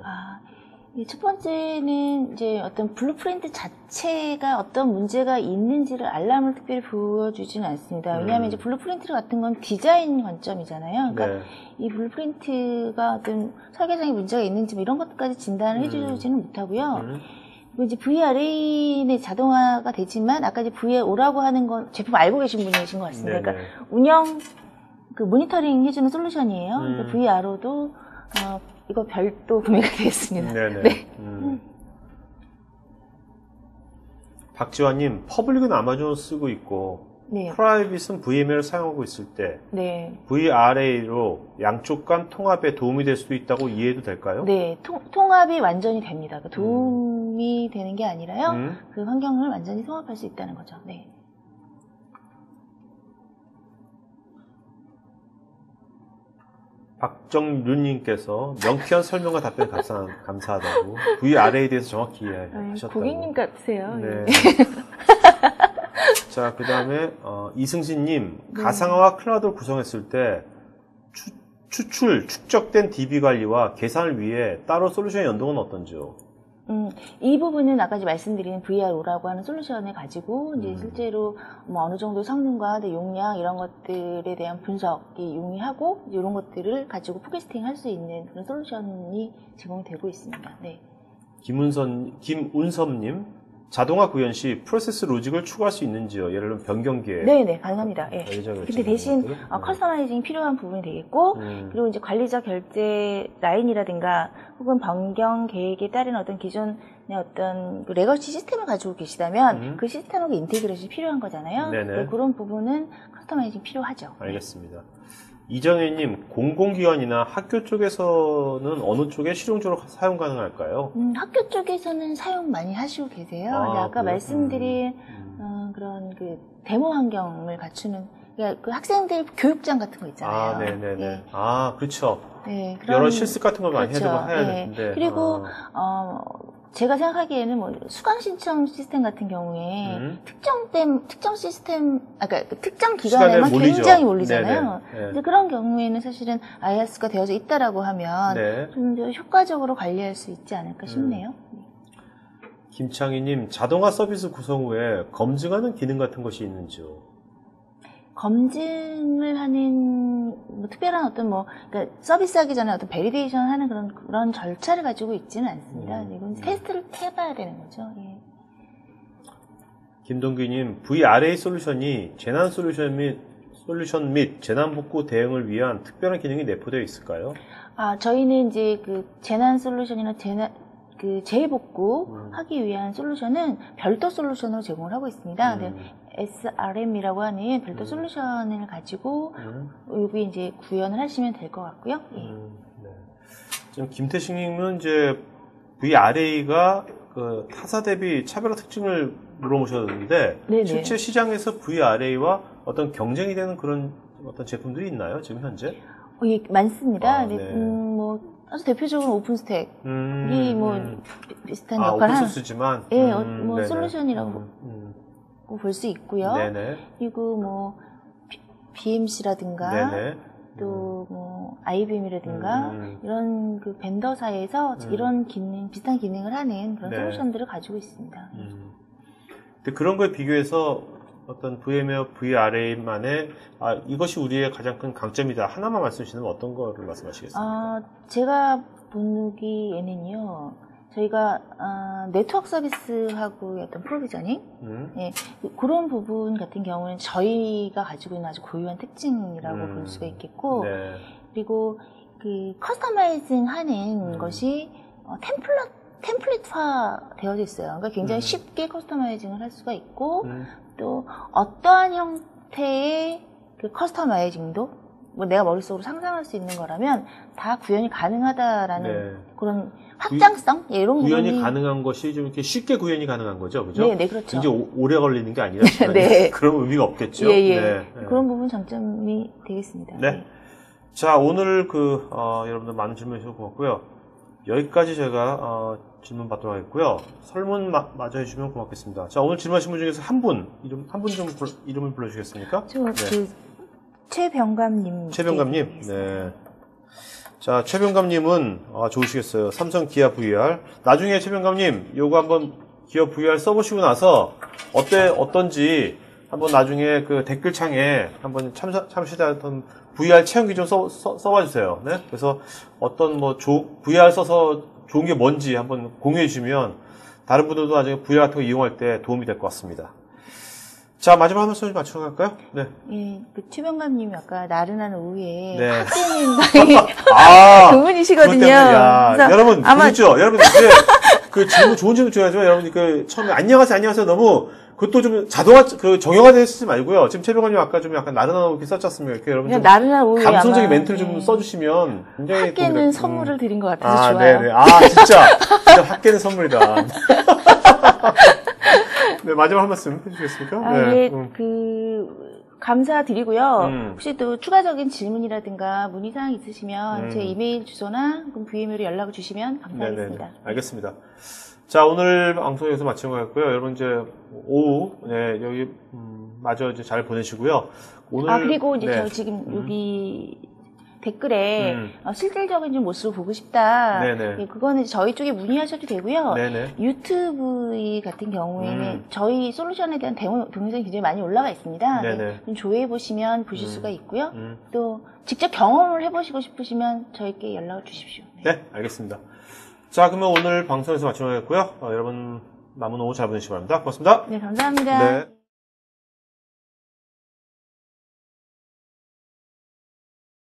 Speaker 2: 첫 번째는 이제 어떤 블루프린트 자체가 어떤 문제가 있는지를 알람을 특별히 보여주지는 않습니다. 왜냐하면 이제 블루프린트 같은 건 디자인 관점이잖아요. 그러니까
Speaker 1: 네.
Speaker 2: 이 블루프린트가 어떤 설계상에 문제가 있는지 뭐 이런 것까지 진단을 해주지는 못하고요. 그리고 이제 VRA는 자동화가 되지만 아까 이제 VRO라고 하는 건 제품 알고 계신 분이신 것 같습니다.
Speaker 1: 네네.
Speaker 2: 그러니까 운영 그 모니터링 해주는 솔루션이에요. 그러니까 VRO도 이거 별도 구매가 되겠습니다.
Speaker 1: 네네.
Speaker 2: 네.
Speaker 1: 박지환님, 퍼블릭은 아마존을 쓰고 있고
Speaker 2: 네.
Speaker 1: 프라이빗은 VMware를 사용하고 있을 때
Speaker 2: 네.
Speaker 1: VRA로 양쪽 간 통합에 도움이 될 수도 있다고 이해해도 될까요?
Speaker 2: 네. 통합이 완전히 됩니다. 그러니까 도움이 되는 게 아니라요. 그 환경을 완전히 통합할 수 있다는 거죠. 네.
Speaker 1: 박정윤님께서 명쾌한 설명과 답변 감사하다고 VRA에 대해서 정확히 이해하셨다고.
Speaker 2: 고객님 같으세요.
Speaker 1: 네. 자, 그 다음에 이승진님, 가상화와 클라우드를 구성했을 때 축적된 DB 관리와 계산을 위해 따로 솔루션의 연동은 어떤지요?
Speaker 2: 이 부분은 아까 말씀드린 VRO라고 하는 솔루션을 가지고 이제 실제로 뭐 어느 정도 성능과 용량 이런 것들에 대한 분석이 용이하고 이런 것들을 가지고 포캐스팅 할 수 있는 그런 솔루션이 제공되고 있습니다. 네.
Speaker 1: 김운섭님, 자동화 구현 시 프로세스 로직을 추가할 수 있는지요? 예를 들면 변경기에.
Speaker 2: 네네, 가능합니다. 예. 근데 대신 커스터마이징이 필요한 부분이 되겠고, 그리고 이제 관리자 결제 라인이라든가 혹은 변경 계획에 따른 어떤 기존의 어떤 그 레거시 시스템을 가지고 계시다면 그 시스템하고 인테그레이션이 필요한 거잖아요.
Speaker 1: 네네.
Speaker 2: 그런 부분은 커스터마이징 필요하죠.
Speaker 1: 알겠습니다. 이정혜님, 공공기관이나 학교 쪽에서는 어느 쪽에 실용적으로 사용 가능할까요?
Speaker 2: 학교 쪽에서는 사용 많이 하시고 계세요. 근데 아까 말씀드린 그런 그 데모 환경을 갖추는, 그러니까 그 학생들 교육장 같은 거 있잖아요.
Speaker 1: 네네네.
Speaker 2: 네.
Speaker 1: 그렇죠.
Speaker 2: 네,
Speaker 1: 여러 실습 같은 걸 많이
Speaker 2: 그렇죠.
Speaker 1: 해야
Speaker 2: 네.
Speaker 1: 되는데.
Speaker 2: 그리고 제가 생각하기에는 뭐 수강 신청 시스템 같은 경우에 특정 시스템, 그러니까 특정 기간에만 굉장히 몰리잖아요. 근데 그런 경우에는 사실은 IaaS가 되어져 있다라고 하면 좀 더 효과적으로 관리할 수 있지 않을까 싶네요.
Speaker 1: 김창희님, 자동화 서비스 구성 후에 검증하는 기능 같은 것이 있는지요?
Speaker 2: 검증을 하는 뭐 특별한 어떤 그러니까 서비스하기 전에 어떤 베리데이션 하는 그런 절차를 가지고 있지는 않습니다. 이건 테스트를 해봐야 되는 거죠. 예.
Speaker 1: 김동규님, VRA 솔루션이 재난 솔루션 및 재난 복구 대응을 위한 특별한 기능이 내포되어 있을까요?
Speaker 2: 저희는 이제 그 재난 솔루션이나 재복구 하기 위한 솔루션은 별도 솔루션으로 제공을 하고 있습니다. SRM이라고 하는 별도 솔루션을 가지고 여기 이제 구현을 하시면 될 것 같고요. 예.
Speaker 1: 네. 지금 김태식님은 이제 VRA가 그 타사 대비 차별화 특징을 물어보셨는데
Speaker 2: 네네.
Speaker 1: 실제 시장에서 VRA와 어떤 경쟁이 되는 그런 어떤 제품들이 있나요? 지금 현재?
Speaker 2: 예, 많습니다.
Speaker 1: 네.
Speaker 2: 아주 대표적으로 오픈스택이 비슷한 역할을
Speaker 1: 오픈소스지만
Speaker 2: 뭐 솔루션이라고 볼 수 있고요.
Speaker 1: 네네.
Speaker 2: 그리고 뭐 BMC라든가 또 뭐 IBM이라든가 이런 그 벤더사에서 이런 비슷한 기능을 하는 그런 솔루션들을 가지고 있습니다.
Speaker 1: 근데 그런 거에 비교해서 어떤 VMware VRA만의 이것이 우리의 가장 큰 강점이다 하나만 말씀해 주시면 어떤 거를 말씀하시겠습니까?
Speaker 2: 제가 보기에는요, 저희가 네트워크 서비스하고 어떤 프로비저닝 예, 그런 부분 같은 경우는 저희가 가지고 있는 아주 고유한 특징이라고 볼 수가 있겠고
Speaker 1: 네.
Speaker 2: 그리고 그 커스터마이징 하는 것이 템플릿화 되어져 있어요. 그러니까 굉장히 쉽게 커스터마이징을 할 수가 있고 또 어떠한 형태의 그 커스터마이징도 뭐 내가 머릿속으로 상상할 수 있는 거라면 다 구현이 가능하다라는
Speaker 1: 네.
Speaker 2: 그런 확장성 예, 이런
Speaker 1: 구현이
Speaker 2: 부분이
Speaker 1: 가능한 것이 좀 이렇게 쉽게 구현이 가능한 거죠, 그죠?
Speaker 2: 네, 네, 그렇죠.
Speaker 1: 굉장히 오래 걸리는 게 아니라
Speaker 2: 네.
Speaker 1: 그런 의미가 없겠죠.
Speaker 2: 예, 예.
Speaker 1: 네.
Speaker 2: 그런 부분 장점이 되겠습니다.
Speaker 1: 네. 자, 오늘 여러분들 많은 질문 주셔서 고맙고요. 여기까지 제가 질문 받도록 하겠고요. 설문 마저 해주시면 고맙겠습니다. 자, 오늘 질문하신 분 중에서 한 분 좀 이름을 불러주시겠습니까?
Speaker 2: 최병감님.
Speaker 1: 최병감님. 네. 자, 최병감님은 좋으시겠어요. 삼성 기아 VR. 나중에 최병감님, 요거 한번 기아 VR 써보시고 나서 어떤지 한번 나중에 그 댓글창에 한번 참시했던 VR 체험기 좀 써봐 주세요. 네. 그래서 어떤 VR 써서 좋은 게 뭔지 한번 공유해 주시면 다른 분들도 나중에 VR 같은 거 이용할 때 도움이 될 것 같습니다. 자, 마지막 한 말씀 좀 맞추러 갈까요? 네.
Speaker 2: 예, 그 최병감님이 아까 나른한 오후에
Speaker 1: 네.
Speaker 2: 학생인가의 그분이시거든요.
Speaker 1: 여러분, 보셨죠? 여러분, 이제 그 질문, 좋은 질문 줘야죠. 여러분, 처음에 안녕하세요. 너무, 그것도 좀 정형화되어 쓰지 말고요. 지금 최병감님 아까 좀 약간 나른한 오후 이렇게 썼지 않습니까? 이렇게 여러분 좀
Speaker 2: 나른한 오후에
Speaker 1: 감성적인 멘트를 좀 써주시면 굉장히
Speaker 2: 학계는 선물을 드린 것 같아서 좋아요.
Speaker 1: 네네. 진짜 학계는 선물이다. 네, 마지막 한 말씀 해주시겠습니까?
Speaker 2: 네. 감사드리고요. 혹시 또 추가적인 질문이라든가 문의사항 있으시면 제 이메일 주소나 VM으로 연락을 주시면 감사하겠습니다.
Speaker 1: 네네. 알겠습니다. 자, 오늘 방송 여기서 마치는 것 같고요. 여러분 이제 오후, 네, 여기, 마저 이제 잘 보내시고요. 오늘.
Speaker 2: 그리고 이제 저 지금 여기 댓글에 실질적인 좀 모습을 보고 싶다.
Speaker 1: 네네.
Speaker 2: 예, 그거는 저희 쪽에 문의하셔도 되고요.
Speaker 1: 네네.
Speaker 2: 유튜브 같은 경우에는 저희 솔루션에 대한 동영상이 굉장히 많이 올라가 있습니다.
Speaker 1: 네네.
Speaker 2: 좀 조회해 보시면 보실 수가 있고요. 또 직접 경험을 해보시고 싶으시면 저희께 연락을 주십시오.
Speaker 1: 네, 알겠습니다. 자, 그러면 오늘 방송에서 마치도록 하겠고요. 여러분 남은 오후 잘 보내시기 바랍니다. 고맙습니다.
Speaker 2: 네, 감사합니다.
Speaker 1: 네.